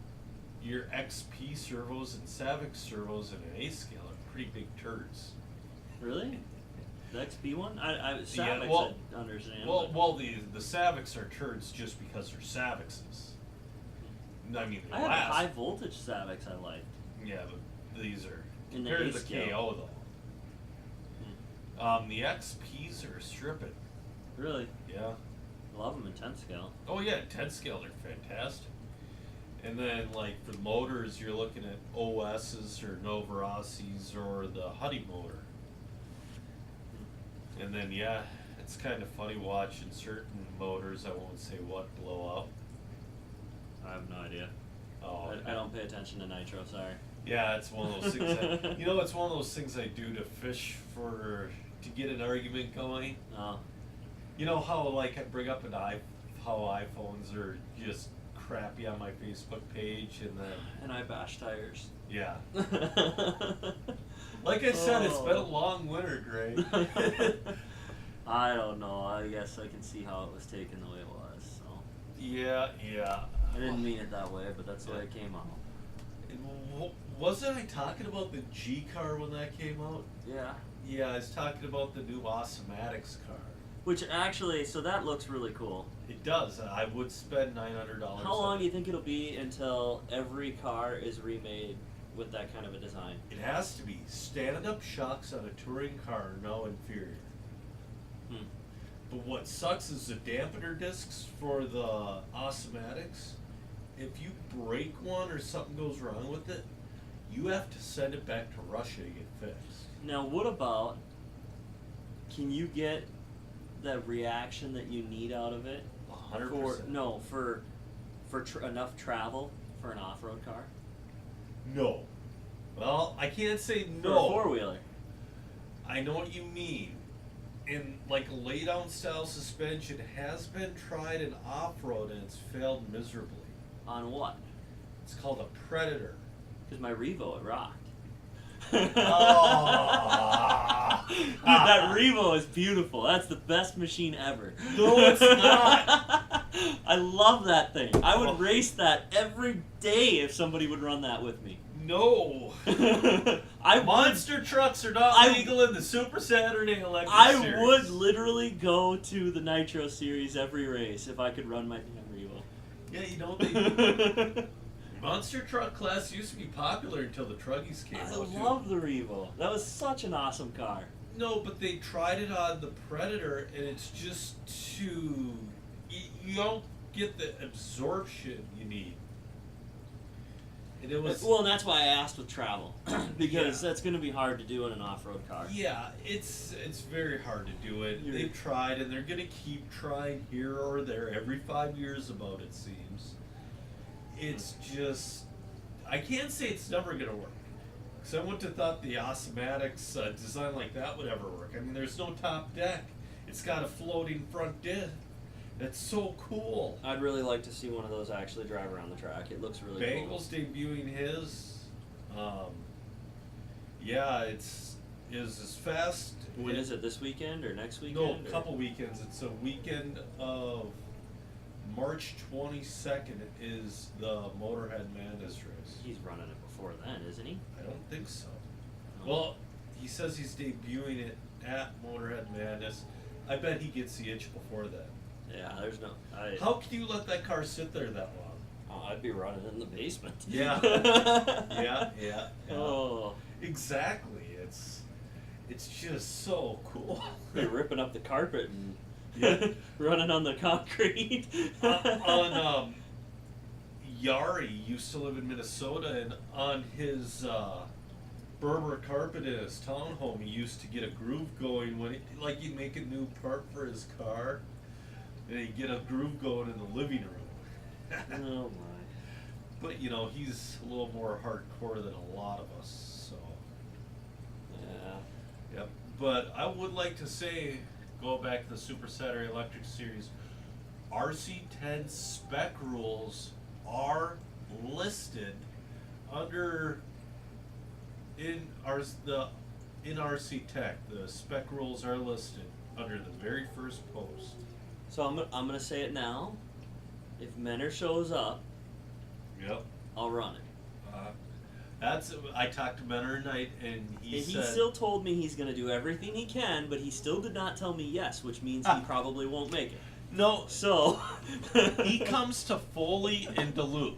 your XP servos and Savic servos in an A scale are pretty big turds. Really? The XP one? Savics, I understand. Well, the Savics are turds just because they're Savixes. I mean, they I have last. high voltage Savics I like. Yeah, but these are In the compared to the A-scale. KO though. The XPs are stripping. Really? Yeah. Love them in 10 scale. Oh yeah, 10 scale they're fantastic. And then like for the motors, you're looking at OSs or Novarossis or the Huddy motor. And then yeah, it's kind of funny watching certain motors. I won't say what blow up. I have no idea. Oh, I don't pay attention to nitro, sorry. yeah, it's one of those things. It's one of those things I do to fish to get an argument going. Oh. You know how like I bring up how iPhones are just crappy on my Facebook page, and then And I bash tires. yeah. Like I said, it's been a long winter, Greg. I don't know. I guess I can see how it was taken the way it was. So Yeah. I didn't mean it that way, but that's the way it came out. Wasn't I talking about the G car when that came out? Yeah. Yeah, I was talking about the new Awesomatics car. Which actually, so that looks really cool. It does. I would spend $900. How long do you think it'll be until every car is remade with that kind of a design? It has to be. Stand-up shocks on a touring car are now inferior. But what sucks is the dampener discs for the Awesomatics. If you break one or something goes wrong with it, you have to send it back to Russia to get fixed. Now, what about, can you get the reaction that you need out of it 100%. for enough travel for an off-road car? No. Well, I can't say For no. a four-wheeler. I know what you mean. In like a lay-down style suspension has been tried in off-road and it's failed miserably. On what? It's called a Predator. Because my Revo, it rocked. Oh. Dude, that Revo is beautiful. That's the best machine ever. No, it's not. I love that thing. I would race that every day if somebody would run that with me. No. Monster trucks are not legal in the Super Saturday Electric Series. I would literally go to the Nitro Series every race if I could run my damn Revo. Yeah, they Monster truck class used to be popular until the Truggies came out. I love the Revo. That was such an awesome car. No, but they tried it on the Predator, and it's just too... You don't get the absorption you need. And it was... Well, and that's why I asked with travel. Because that's going to be hard to do in an off-road car. Yeah, it's very hard to do it. They've tried, and they're going to keep trying here or there every 5 years about it seems. It's just... I can't say it's never going to work. Because I wouldn't have thought the Awesomatics design like that would ever work. I mean, there's no top deck. It's got a floating front diff. That's so cool. I'd really like to see one of those actually drive around the track. It looks really cool. Bengals debuting his. Yeah, is as fast. When is it? This weekend or next weekend? No, a couple weekends. It's a weekend of March 22nd is the Motorhead Madness race. He's running it before then, isn't he? I don't think so. Oh. Well, he says he's debuting it at Motorhead Madness. I bet he gets the itch before that. Yeah, there's no... How can you let that car sit there that long? Oh, I'd be running it in the basement. Yeah. yeah. Oh. Exactly. It's just so cool. You're ripping up the carpet and running on the concrete. Yari used to live in Minnesota, and on his Berber carpet in his townhome, he used to get a groove going when he'd make a new part for his car, and he'd get a groove going in the living room. Oh my! But he's a little more hardcore than a lot of us, so. Yeah. Yep. But I would like to say, go back to the Super Saturday Electric Series, RC10 spec rules are listed in RC Tech. The spec rules are listed under the very first post. So I'm gonna say it now. If Menor shows up, Yep. I'll run it. I talked to Menor tonight, and he said still told me he's going to do everything he can, but he still did not tell me yes, which means he probably won't make it. no. So He comes to Foley and Duluth.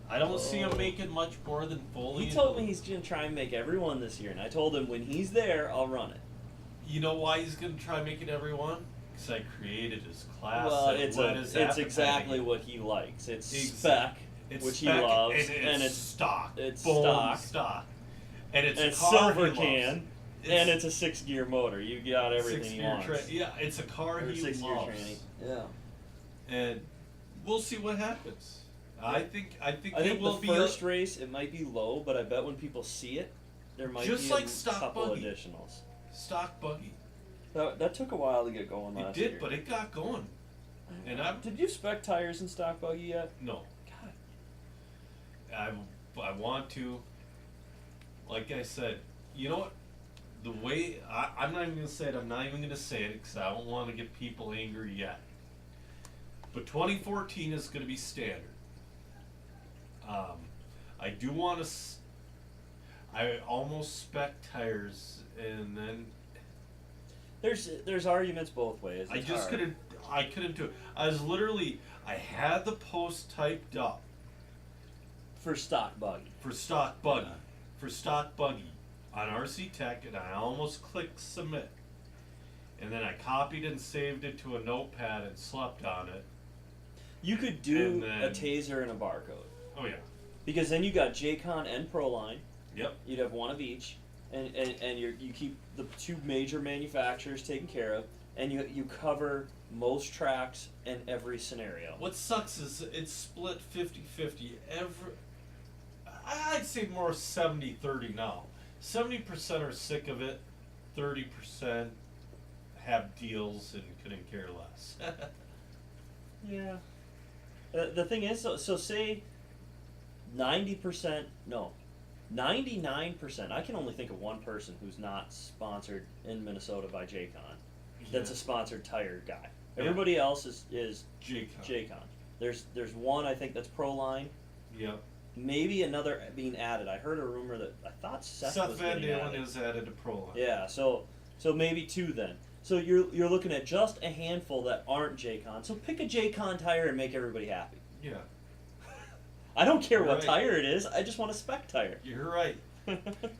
I don't see him making much more than Foley. He and told me Duluth. he's going to try and make every one this year, and I told him when he's there, I'll run it. You know why he's going to try making everyone? Because I created his class. Well, and it's let his it's appetite exactly eat. what he likes. It's Exact- spec, It's which spec, he loves, and it's stock. it's Boom, stock. stock. And it's and a it's car silver he loves. can, and it's a 6-gear motor. You got everything he six-gear wants. yeah, it's a car Or he 6-gear loves. tranny. Yeah. And we'll see what happens. I think I it think will the be first race it might be low, but I bet when people see it, there might Just be like a stock couple buggy. additionals. stock buggy. That took a while to get going It last did, year. but it got going. And I'm Did you spec tires in stock buggy yet? no. God. I want to. Like I said, you know what? The way I'm not even gonna say it. I'm not even gonna say it because I don't want to get people angry yet. But 2014 is gonna be standard. I do want to. I almost spec tires, and then There's arguments both ways. I It's just hard. couldn't. I couldn't do it. I was literally. I had the post typed up For stock buggy. for stock buggy, on RC Tech, and I almost clicked submit, and then I copied and saved it to a notepad and slept on it. You could do And then- a taser and a barcode. Oh yeah. Because then you got JCon and Proline. Yep. You'd have one of each, and you keep the two major manufacturers taken care of, and you cover most tracks and every scenario. What sucks is it's split 50-50. I'd say more 70-30 now. 70% are sick of it. 30% have deals and couldn't care less. Yeah. The thing is, so say 90%, no, 99%. I can only think of one person who's not sponsored in Minnesota by JCon. That's a sponsored tire guy. Everybody else is J-Con. JCon. There's one I think that's Proline. Yep. Maybe another being added. I heard a rumor that I thought Seth Seth was Van getting Dalen added. is added to Pro Line. Yeah, so maybe two then. So you're looking at just a handful that aren't JCon. So pick a JCon tire and make everybody happy. Yeah. I don't care what Right. tire it is. I just want a spec tire. You're right.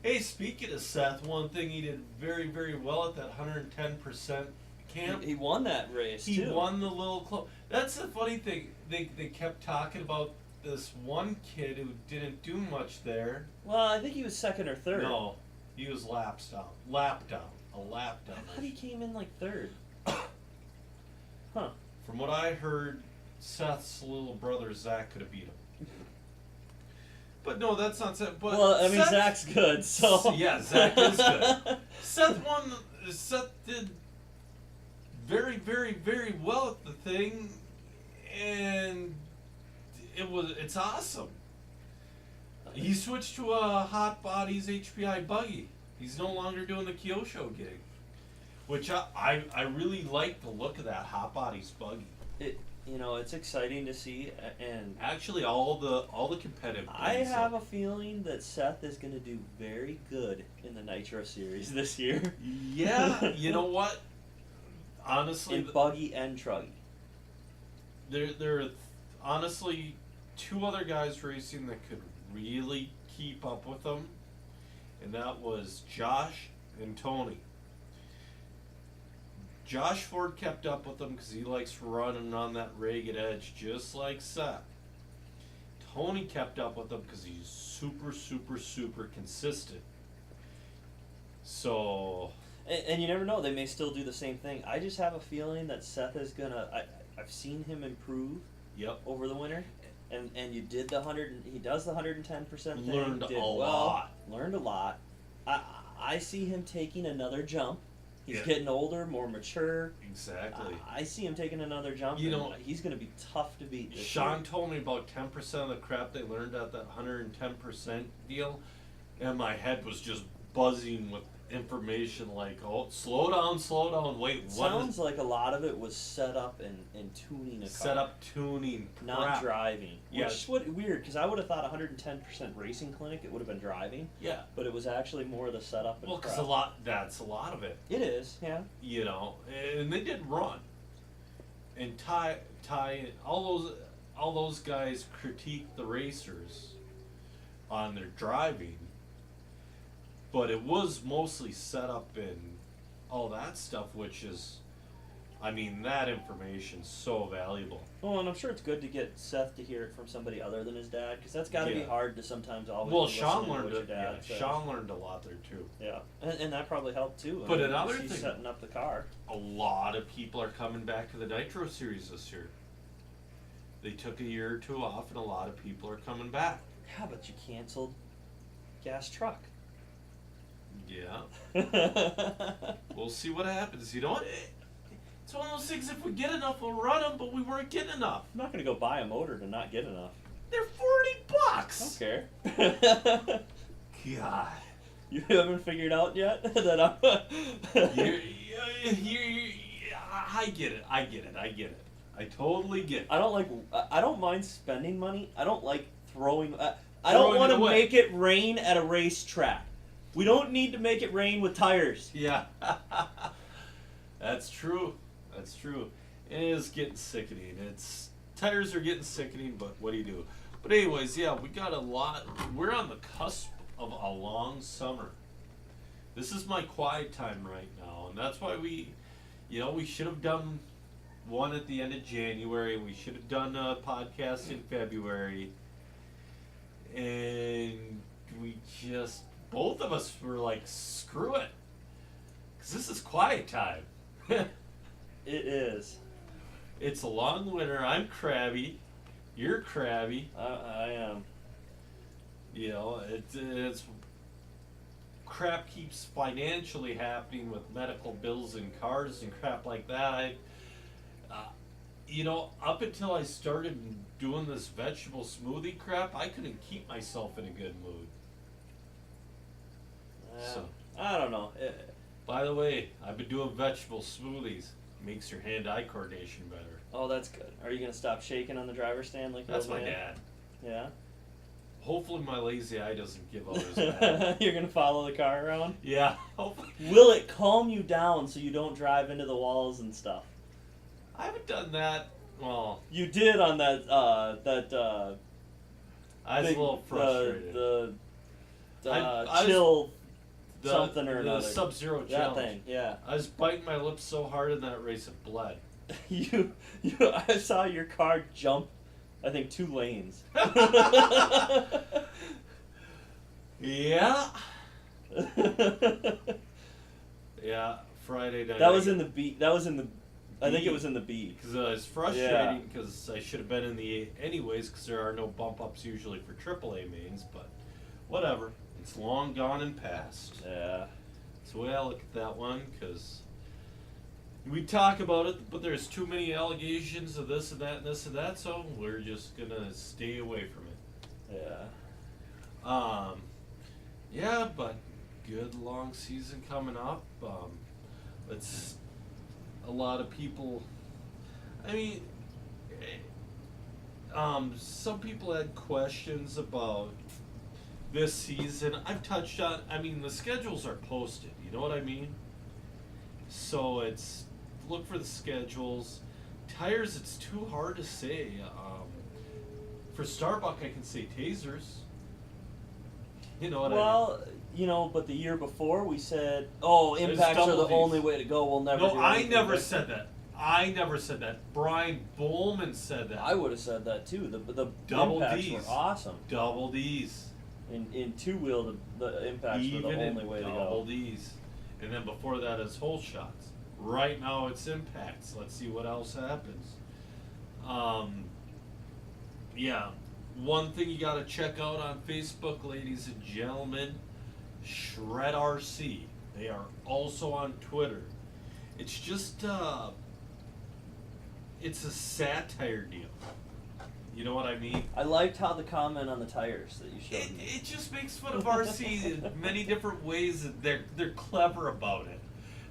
Hey, speaking of Seth, one thing he did very, very well at that 110% camp. He won that race He too. won the little club. That's the funny thing. They kept talking about this one kid who didn't do much there. Well, I think he was second or third. No, he was lap down. Lap down. A lap I down. thought he came in like third. Huh. From what I heard, Seth's little brother Zach could have beat him. But no, that's not Seth. But Well, I mean, Seth, Zach's good, so. Yeah, Zach is good. Seth won. Seth did very, very, very well at the thing, and it's awesome. He switched to a Hot Bodies HPI buggy. He's no longer doing the Kyosho gig, which I really like the look of that Hot Bodies buggy. It's exciting to see, and Actually, all the competitive. I things, have a feeling that Seth is going to do very good in the Nitro Series this year. Yeah, you know what? Honestly, In buggy and truggy. there are honestly two other guys racing that could really keep up with them, and that was Josh and Tony. Josh Ford kept up with them because he likes running on that ragged edge just like Seth. Tony kept up with them because he's super, super, super consistent. So And you never know, they may still do the same thing. I just have a feeling that Seth is going to. I've seen him improve yep, over the winter. And you did he does the 110% thing. Learned did a well, lot. Learned a lot. I see him taking another jump. He's Yeah. getting older, more mature. exactly. I see him taking another jump. You and know, he's going to be tough to beat this Sean year. told me about 10% of the crap they learned at that 110% deal, and my head was just buzzing with information like, oh, slow down, wait, what Sounds like a lot of it was set up and tuning a car. set up tuning Not crap. driving. Yeah. Which is weird, because I would have thought 110% racing clinic, it would have been driving, Yeah. but it was actually more the setup and Well, because prep. that's a lot of it, It is, yeah. you know, and they did run. And Ty, all those guys critique the racers on their driving, but it was mostly set up and all that stuff, which is, I mean, that information's so valuable. Well, and I'm sure it's good to get Seth to hear it from somebody other than his dad, because that's got to be Yeah. hard to sometimes always. Well, be Sean listening to learned what your it. dad Yeah, says. Sean learned a lot there too. Yeah, and that probably helped too. But I mean, another he's thing- setting up the car. A lot of people are coming back to the Nitro Series this year. They took a year or two off, and a lot of people are coming back. Yeah, but you canceled Gas Truck. Yeah, I'm we'll see what happens. You know what? It's one of those things. If we get enough, we'll run them. But we weren't getting enough. not gonna go buy a motor to not get enough. They're I $40. don't care. God, You haven't figured out yet that I'm. I get it. I get it. I totally get it. I don't like. I don't mind spending money. I don't like throwing. I Throwing don't it want to away. make it rain at a racetrack. We don't need to make it rain with tires. Yeah, that's true. That's true. It is getting sickening. Tires are getting sickening, but what do you do? But anyways, yeah, we got a lot. We're on the cusp of a long summer. This is my quiet time right now, and that's why we should have done one at the end of January. We should have done a podcast in February, and we just both of us were like, screw it, because this is quiet time. It is. It's a long winter. I'm crabby. You're crabby. I am. You know, it's crap keeps financially happening with medical bills and cars and crap like that. Up until I started doing this vegetable smoothie crap, I couldn't keep myself in a good mood. So, I don't know. by the way, I've been doing vegetable smoothies. Makes your hand-eye coordination better. Oh, that's good. Are you gonna stop shaking on the driver's stand like That's the old my man? dad. Yeah. Hopefully my lazy eye doesn't give out as bad. You're gonna follow the car around. Yeah, hopefully. Will it calm you down so you don't drive into the walls and stuff? I haven't done that. Well, You did on that I was big- a little frustrated. I was- chill something or the another. Sub-Zero That challenge. thing, yeah. I was biting my lips so hard in that race it bled. you I saw your car jump, I think 2 lanes. Yeah. Yeah. Friday night. That was in the B. That was in the. I think it B. was in the B. Because it's frustrating because I should have been in the A anyways because there are no bump ups usually for AAA mains, but whatever. It's long gone and past. Yeah. That's the way I look at that one because we talk about it, but there's too many allegations of this and that and this and that, so we're just gonna stay away from it. Yeah. Yeah, but good long season coming up. It's a lot of people. I mean, some people had questions about this season. I've touched on. I mean, the schedules are posted. You know what I mean? So it's look for the schedules. Tires, it's too hard to say. For Starbuck, I can say tasers. You know what I mean? Well, but the year before we said, "Oh, It's impacts are the double Ds. only way to go. We'll never." No, do I anything never different." said that. I never said that. Brian Bowman said that. I would have said that too. The Double impacts Ds. were awesome. Double D's. In 2-wheel, the impacts were the Even only in way to double go. D's. And then before that is whole shots. Right now it's impacts. Let's see what else happens. Yeah. One thing you gotta check out on Facebook, ladies and gentlemen, Shred RC. They are also on Twitter. It's just it's a satire deal. You know what I mean? I liked how the comment on the tires that you showed me. It just makes fun of RC in many different ways. They're clever about it.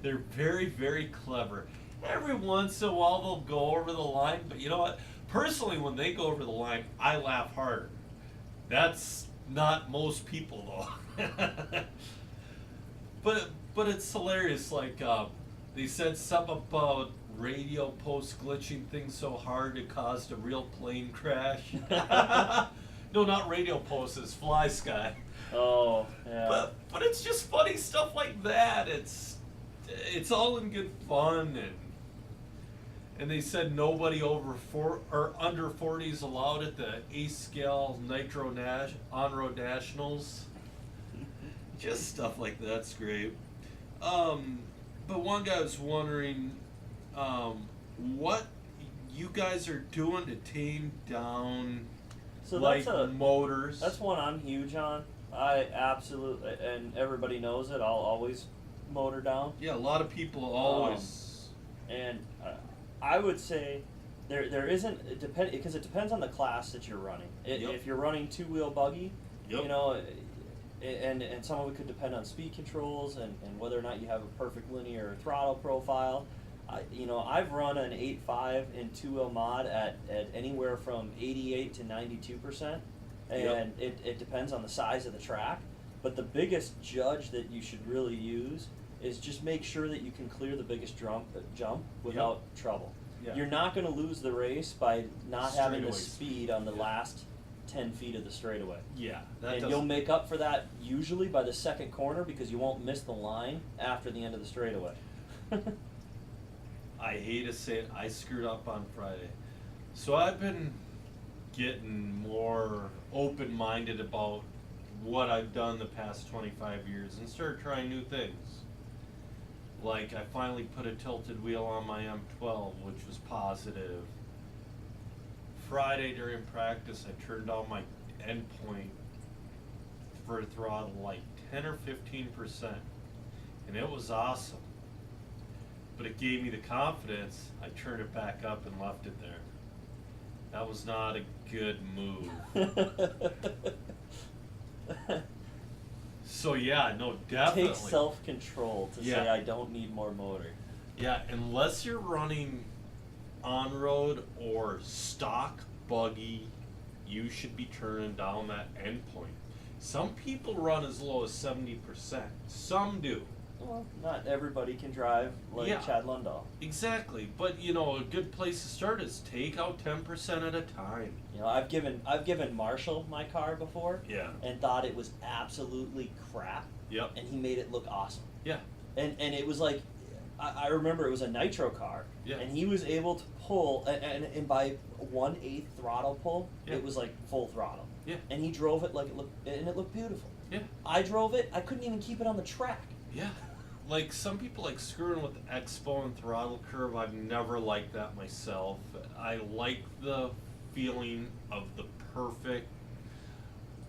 They're very, very clever. Every once in a while they'll go over the line, but you know what? Personally, when they go over the line, I laugh harder. That's not most people though. but it's hilarious. Like they said something about radio posts glitching things so hard it caused a real plane crash. No, not radio posts. It's Fly Sky. Oh, yeah. But it's just funny stuff like that. It's all in good fun, and they said nobody over or under 40 is allowed at the Ace Scale Nitro On-Road Nationals. Just stuff like that's great. But one guy was wondering what you guys are doing to tame down So like that's motors. That's one I'm huge on. I absolutely, and everybody knows it. I'll always motor down. Yeah, a lot of people always. And I would say there isn't because it depends on the class that you're running. Yep. If you're running two-wheel buggy, Yep. you know, and some of it could depend on speed controls and whether or not you have a perfect linear throttle profile. I've run an 8.5 in two-wheel mod at anywhere from 88 to 92%, and Yep. it depends on the size of the track. But the biggest judge that you should really use is just make sure that you can clear the biggest jump without trouble. Yeah. You're not going to lose the race by not having the Straightaways. speed on the Yeah. last 10 feet of the straightaway. Yeah, And you'll make up for that usually by the second corner because you won't miss the line after the end of the straightaway. I hate to say it, I screwed up on Friday. So I've been getting more open-minded about what I've done the past 25 years and started trying new things. Like I finally put a tilted wheel on my M12, which was positive. Friday during practice, I turned on my endpoint for throttle like 10 or 15%, and it was awesome. But it gave me the confidence. I turned it back up and left it there. That was not a good move. So yeah, no, definitely. Take self-control to say Yeah. I don't need more motor. Yeah, unless you're running on-road or stock buggy, you should be turning down that endpoint. Some people run as low as 70%. Some do. Well, not everybody can drive like Yeah. Chad Lundahl. Exactly, but a good place to start is take out 10% at a time. I've given Marshall my car before Yeah. and thought it was absolutely crap, Yep. and he made it look awesome. Yeah. And it was like, I remember it was a nitro car, Yeah. and he was able to pull, and by 1/8 throttle pull, Yeah. it was like full throttle. Yeah. And he drove it like it looked, and it looked beautiful. Yeah. I drove it, I couldn't even keep it on the track. Yeah. Like some people like screwing with the expo and throttle curve. I've never liked that myself. I like the feeling of the perfect.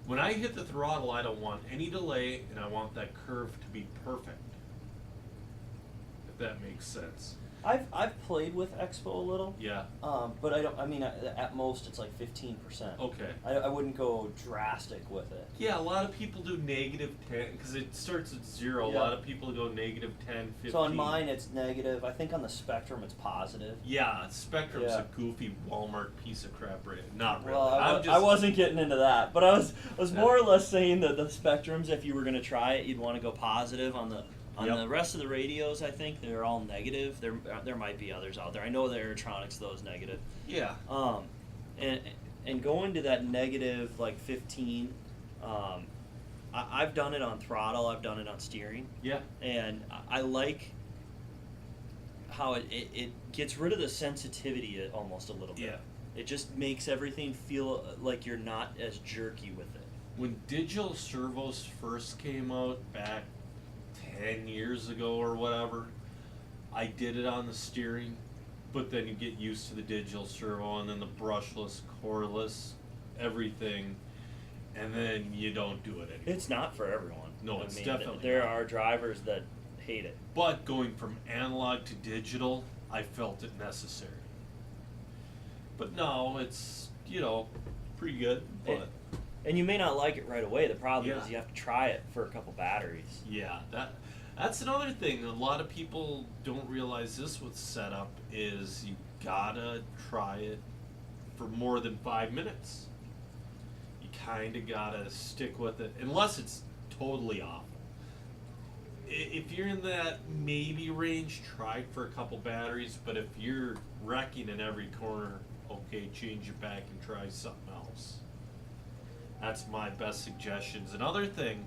When I hit the throttle, I don't want any delay, and I want that curve to be perfect. If that makes sense. I've played with Expo a little, Yeah. but I don't. I mean, at most it's like 15%. Okay. I wouldn't go drastic with it. Yeah, a lot of people do -10 because it starts at 0. A Yeah. lot of people go -10, 15. So on mine it's negative. I think on the Spectrum it's positive. Yeah, Spectrum's Yeah. a goofy Walmart piece of crap. Not really. Well, I wasn't getting into that, but I was more or less saying that the Spectrums, if you were going to try it, you'd want to go positive. On the Yep. the rest of the radios, I think they're all negative. There might be others out there. I know the Aerotronics though is negative. Yeah. And going to that negative like 15. I've done it on throttle. I've done it on steering. Yeah. And I like how it gets rid of the sensitivity almost a little bit. Yeah. It just makes everything feel like you're not as jerky with it. When digital servos first came out back 10 years ago or whatever, I did it on the steering, but then you get used to the digital servo and then the brushless, coreless, everything, and then you don't do it anymore. It's not for everyone. No, it's definitely There not. are drivers that hate it. But going from analog to digital, I felt it necessary. But no, it's, pretty good. But And you may not like it right away. The problem Yeah. is you have to try it for a couple batteries. yeah, that's another thing. A lot of people don't realize this with setup is you gotta try it for more than 5 minutes. You kind of gotta stick with it, unless it's totally awful. If you're in that maybe range, try it for a couple batteries. But if you're wrecking in every corner, okay, change it back and try something else. That's my best suggestions. Another thing,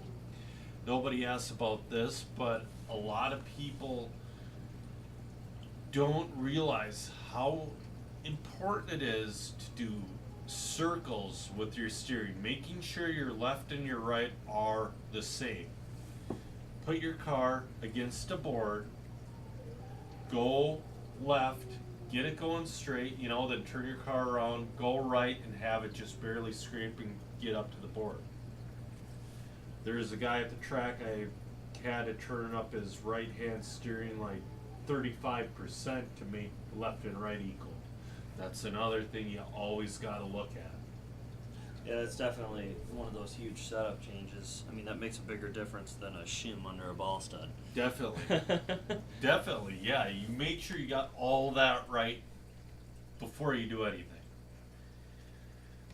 nobody asks about this, but a lot of people don't realize how important it is to do circles with your steering, making sure your left and your right are the same. Put your car against a board, go left, get it going straight, then turn your car around, go right, and have it just barely scraping, get up to the board. There's a guy at the track, I had to turn up his right hand steering like 35% to make left and right equal. That's another thing you always got to look at. Yeah, it's definitely one of those huge setup changes. I mean, that makes a bigger difference than a shim under a ball stud. Definitely. Definitely, yeah. You make sure you got all that right before you do anything.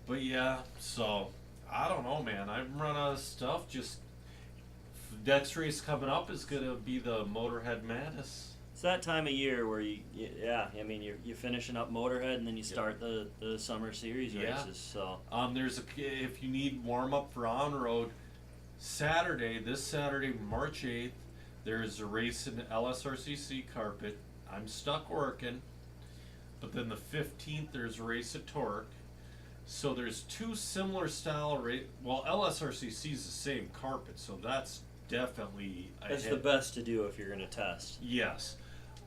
But yeah, so I don't know, man. I've run out of stuff. Just next race coming up is gonna be the Motorhead Madness. It's that time of year where you're finishing up Motorhead and then you start the summer series Yeah. races. So If you need warm up for on road, this Saturday, March 8th, there's a race in the LSRCC carpet. I'm stuck working, but then the 15th there's a race at Torque. So there's two similar style race. Well, LSRCC is the same carpet, so that's definitely that's ahead. the best to do if you're going to test. Yes,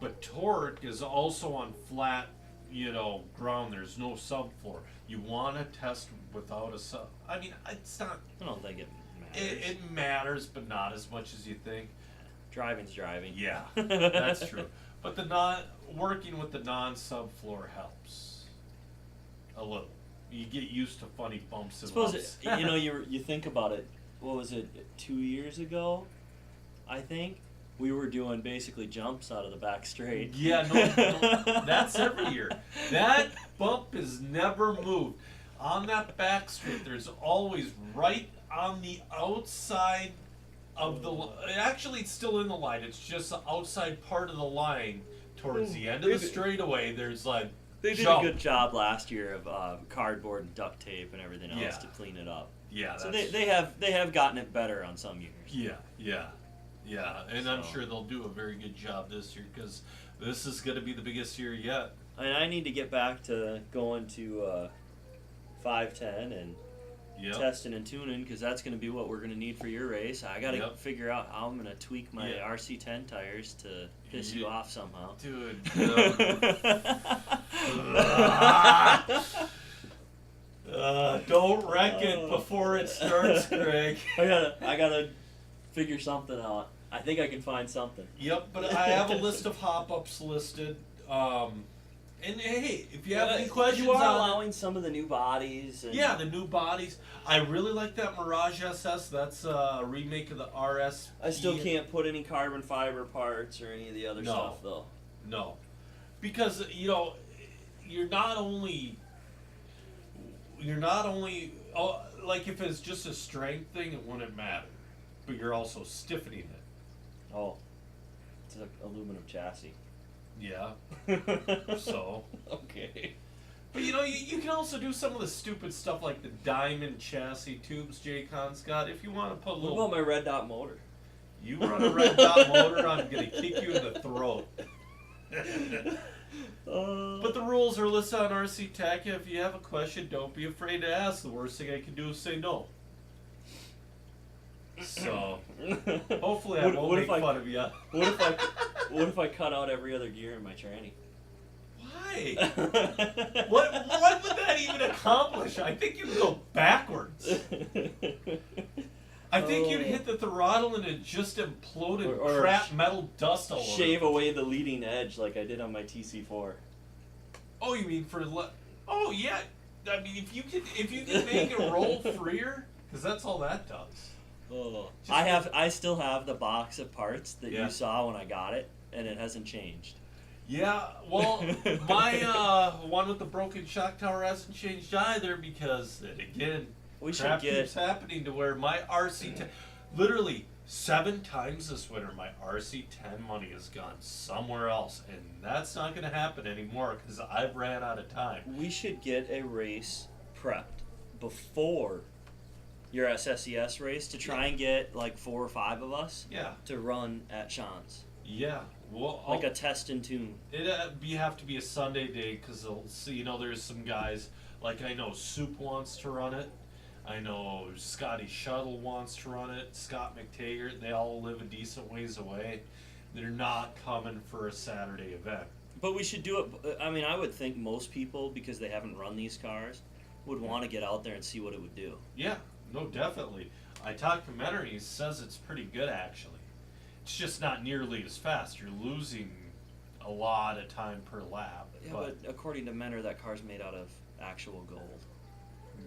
but Torque is also on flat, ground. There's no subfloor. You want to test without a sub. I mean, it's not. I don't think it matters. It matters, but not as much as you think. Driving's driving. Yeah, that's true. But working with the non-subfloor helps a little. You get used to funny bumps and lumps. You think about it. What was it? 2 years ago, I think we were doing basically jumps out of the back straight. Yeah, no, that's every year. That bump is never moved. On that back straight, there's always right on the outside of the. Actually, it's still in the line. It's just the outside part of the line towards the end of the straightaway. There's like. They did a good job last year of cardboard and duct tape and everything else Yeah. to clean it up. Yeah, So they have gotten it better on some years. Yeah, and I'm sure they'll do a very good job this year because this is going to be the biggest year yet. And I need to get back to going to 510 and Yep. testing and tuning because that's going to be what we're going to need for your race. I got to Yep. figure out how I'm going to tweak my Yeah. RC10 tires to piss you off somehow. Dude. Don't wreck it before it starts, Greg. I gotta figure something out. I think I can find something. Yep, but I have a list of hop-ups listed. And hey, if you have any questions you are on allowing some of the new bodies. And the new bodies. I really like that Mirage SS. That's a remake of the RS. I still can't put any carbon fiber parts or any of the other No. stuff though. No, because you're not only like if it's just a strength thing, it wouldn't matter, but you're also stiffening it. Oh, it's an aluminum chassis. Yeah. So. Okay. But you can also do some of the stupid stuff like the diamond chassis tubes J-Con's got. If you want to put a What little. about my red dot motor? You run a red dot motor, I'm gonna kick you in the throat. But the rules are listed on RC Tech. If you have a question, don't be afraid to ask. The worst thing I can do is say no. So hopefully I won't make fun of you. What if I cut out every other gear in my tranny? Why? What would that even accomplish? I think you'd go backwards. I think you'd hit the throttle and it just imploded Or crap metal dust all over. Shave away the leading edge like I did on my TC4. Oh, you mean for oh yeah, I mean, if you can make it roll freer, because that's all that does. Oh, Just I still have the box of parts that Yeah. you saw when I got it, and it hasn't changed. Yeah, well, my one with the broken shock tower hasn't changed either because, again, We should crap get. keeps happening to where my RC10, literally 7 times this winter, my RC10 money has gone somewhere else, and that's not going to happen anymore because I've ran out of time. We should get a race prepped before your SSES race to try and get like 4 or 5 of us Yeah, to run at Sean's, yeah. Well, like a test and tune. it have to be a Sunday day because they'll see. There's some guys like I know Soup wants to run it. I know Scotty Shuttle wants to run it. Scott McTaggart. They all live a decent ways away. They're not coming for a Saturday event. But we should do it. I mean, I would think most people, because they haven't run these cars, would want to get out there and see what it would do. Yeah, no, definitely. I talked to Mentor and he says it's pretty good actually. It's just not nearly as fast. You're losing a lot of time per lap. Yeah, but according to Menor, that car's made out of actual gold.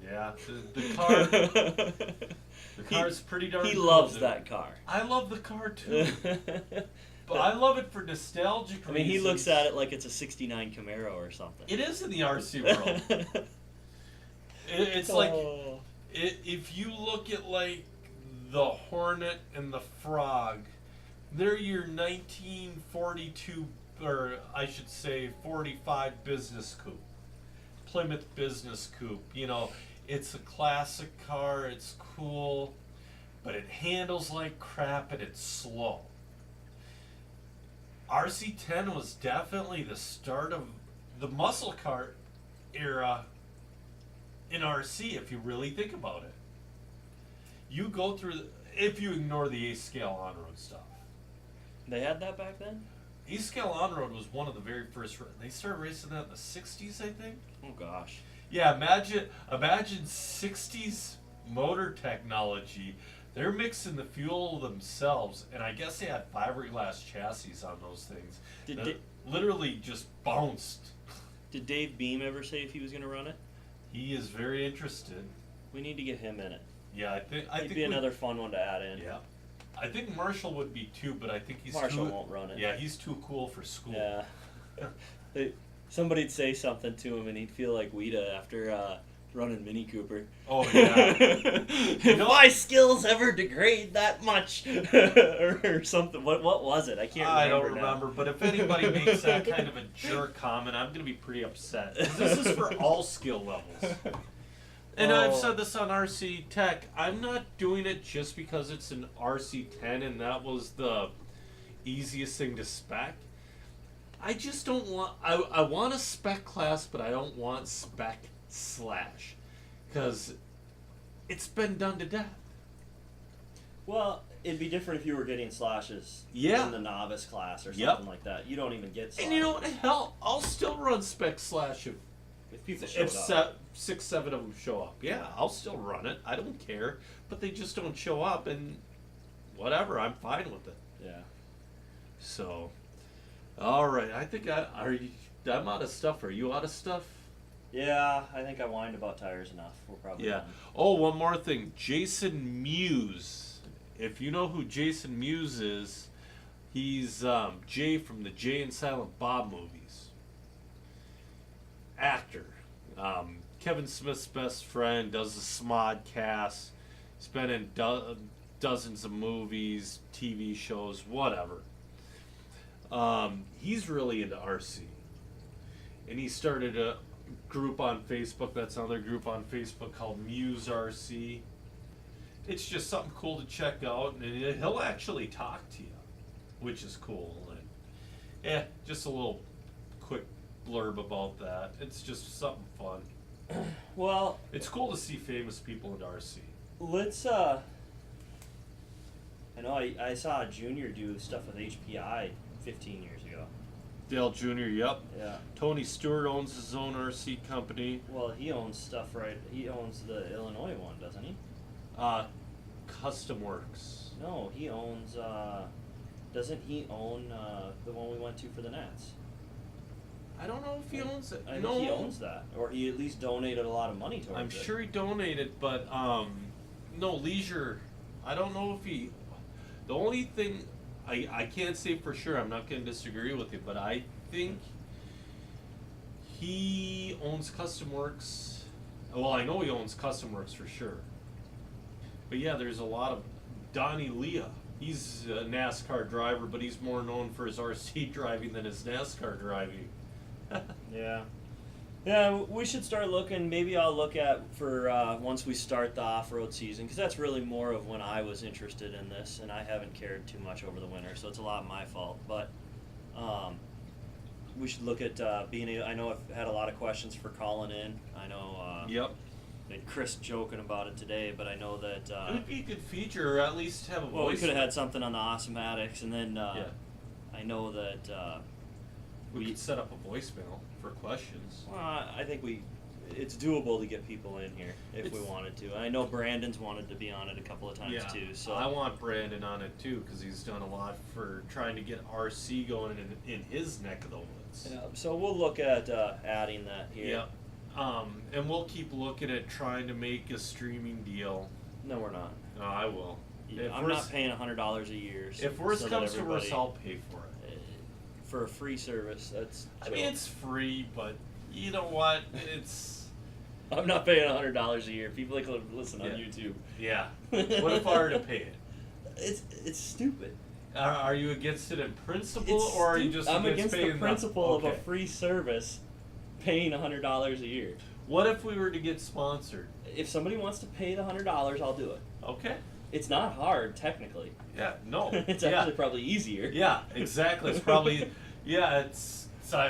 Yeah, the car. The car's pretty darn He cool, loves dude. that car. I love the car too, but I love it for nostalgic reasons. I mean, he looks at it like it's a '69 Camaro or something. It is in the RC world. It's like Oh. if you look at like the Hornet and the Frog, they're your 1942, or I should say 45 business coupe, Plymouth business coupe. It's a classic car. It's cool, but it handles like crap and it's slow. RC10 was definitely the start of the muscle car era in RC, if you really think about it. You go through, if you ignore the A-scale on-road stuff. They had that back then? A-scale on-road was one of the very first, they started racing that in the 60s, I think? Oh gosh. Yeah, imagine 60s motor technology. They're mixing the fuel themselves, and I guess they had fiberglass chassis on those things. Did that Di- literally just bounced. Did Dave Beam ever say if he was going to run it? He is very interested. We need to get him in it. Yeah, I think He'd be another fun one to add in. Yeah, I think Marshall would be too, but I think he's Marshall too. won't run it. Yeah, he's too cool for school. Yeah. Somebody'd say something to him and he'd feel like Weeda after running Mini Cooper. Oh yeah. If my skills ever degrade that much, or something. What was it? I can't remember. I don't now. remember, but if anybody makes that kind of a jerk comment, I'm gonna be pretty upset. 'Cause this is for all skill levels. And I've Oh. said this on RC Tech. I'm not doing it just because it's an RC10 and that was the easiest thing to spec. I just don't want. I want a spec class, but I don't want spec slash, because it's been done to death. Well, it'd be different if you were getting slashes Yeah. in the novice class or something Yep. like that. You don't even get slashes. And you know what? Hell, I'll still run spec slash if people showed if up. 6, 7 of them show up. Yeah, I'll still run it. I don't care. But they just don't show up, and whatever. I'm fine with it. Yeah. So, all right. I think I'm out of stuff. Are you out of stuff? Yeah, I think I whined about tires enough. We're probably Yeah. done. Oh, one more thing. Jason Mewes. If you know who Jason Mewes is, he's Jay from the Jay and Silent Bob movies. Actor. Kevin Smith's best friend, does the Smodcast. He's been in dozens of movies, TV shows, whatever. He's really into RC. And he started a group on Facebook. That's another group on Facebook called Muse RC. It's just something cool to check out, and he'll actually talk to you, which is cool. And just a little quick blurb about that. It's just something fun. Well, It's cool to see famous people in RC. let's I know I saw a junior do stuff with HPI 15 years ago. Dale Jr., yep. Yeah. Tony Stewart owns his own RC company. Well, he owns stuff, right? He owns the Illinois one, doesn't he? Custom Works. No, he owns. Doesn't he own the one we went to for the Nats? I don't know if he owns it. I no, think he owns that, or he at least donated a lot of money towards I'm it. sure he donated, but no, Leisure. I don't know if he. The only thing I can't say for sure. I'm not going to disagree with you, but I think he owns Custom Works. Well, I know he owns Custom Works for sure. But yeah, there's a lot of Donnie Leah. He's a NASCAR driver, but he's more known for his RC driving than his NASCAR driving. Yeah. Yeah, we should start looking. Maybe I'll look at for once we start the off-road season, because that's really more of when I was interested in this, and I haven't cared too much over the winter, so it's a lot my fault. But we should look at being able. I know I've had a lot of questions for calling in. I know. Yep. And Chris joking about it today, but I know that. It would be a good feature, or at least have a Well, we voice. could have had something on the Awesomatics, and then Yeah. I know that. We could set up a voicemail for questions. Well, I think it's doable to get people in here if we It's- wanted to. I know Brandon's wanted to be on it a couple of times too. So I want Brandon on it too because he's done a lot for trying to get RC going in his neck of the woods. yeah, so we'll look at adding that here. Yeah. And we'll keep looking at trying to make a streaming deal. No, we're not. No, I will. If I'm not paying $100 a year. If worse so that comes to worse, everybody- I'll pay for it. for a free service. That's. I mean, it's free, but you know what? It's I'm not paying $100 a year. People like listen on Yeah. YouTube. yeah. What if I were to pay it? It's stupid. Are you against it in principle, It's or are you stu- just I'm against against paying the principle of a okay. free service, paying $100 a year. What if we were to get sponsored? If somebody wants to pay the $100, I'll do it. Okay. It's not hard technically. Yeah. No. It's yeah. actually probably easier. Yeah. Exactly. It's probably. Yeah.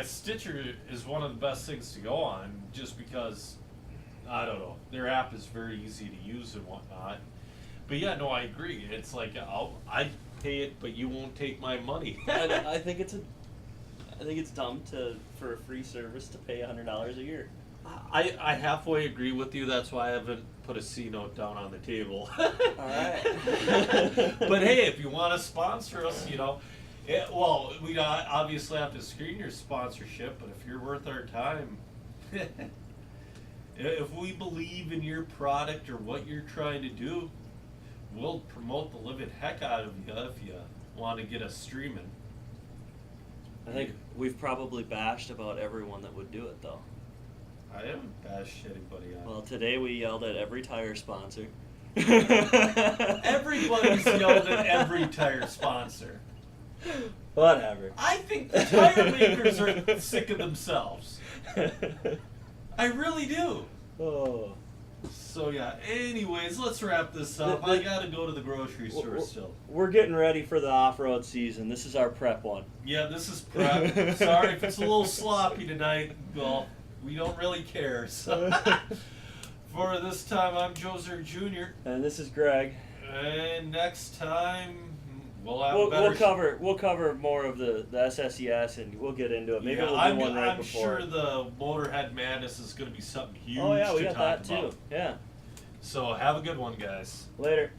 Stitcher is one of the best things to go on, just because. I don't know. Their app is very easy to use and whatnot. But yeah, no, I agree. It's like I pay it, but you won't take my money. I think it's dumb for a free service to pay $100 a year. I halfway agree with you. That's why I haven't put a C note down on the table. Alright. But hey, if you want to sponsor us, well, we obviously have to screen your sponsorship, but if you're worth our time, if we believe in your product or what you're trying to do, we'll promote the living heck out of you if you want to get us streaming. I think we've probably bashed about everyone that would do it though. I haven't bashed anybody on. Well, today we yelled at every tire sponsor. Everybody's yelled at every tire sponsor. Whatever. I think the tire makers are sick of themselves. I really do. Oh. So yeah, anyways, let's wrap this up. I gotta go to the grocery store still. We're getting ready for the off-road season. This is our prep one. Yeah, this is prep. Sorry if it's a little sloppy tonight. Well, we don't really care. So for this time, I'm Joser Jr. And this is Greg. And next time, we'll have We'll cover more of the SSES and we'll get into it. Maybe we'll do one right I'm before. sure the Motorhead Madness is going to be something huge Oh yeah, we to got talk that about. too. Yeah. So have a good one, guys. Later.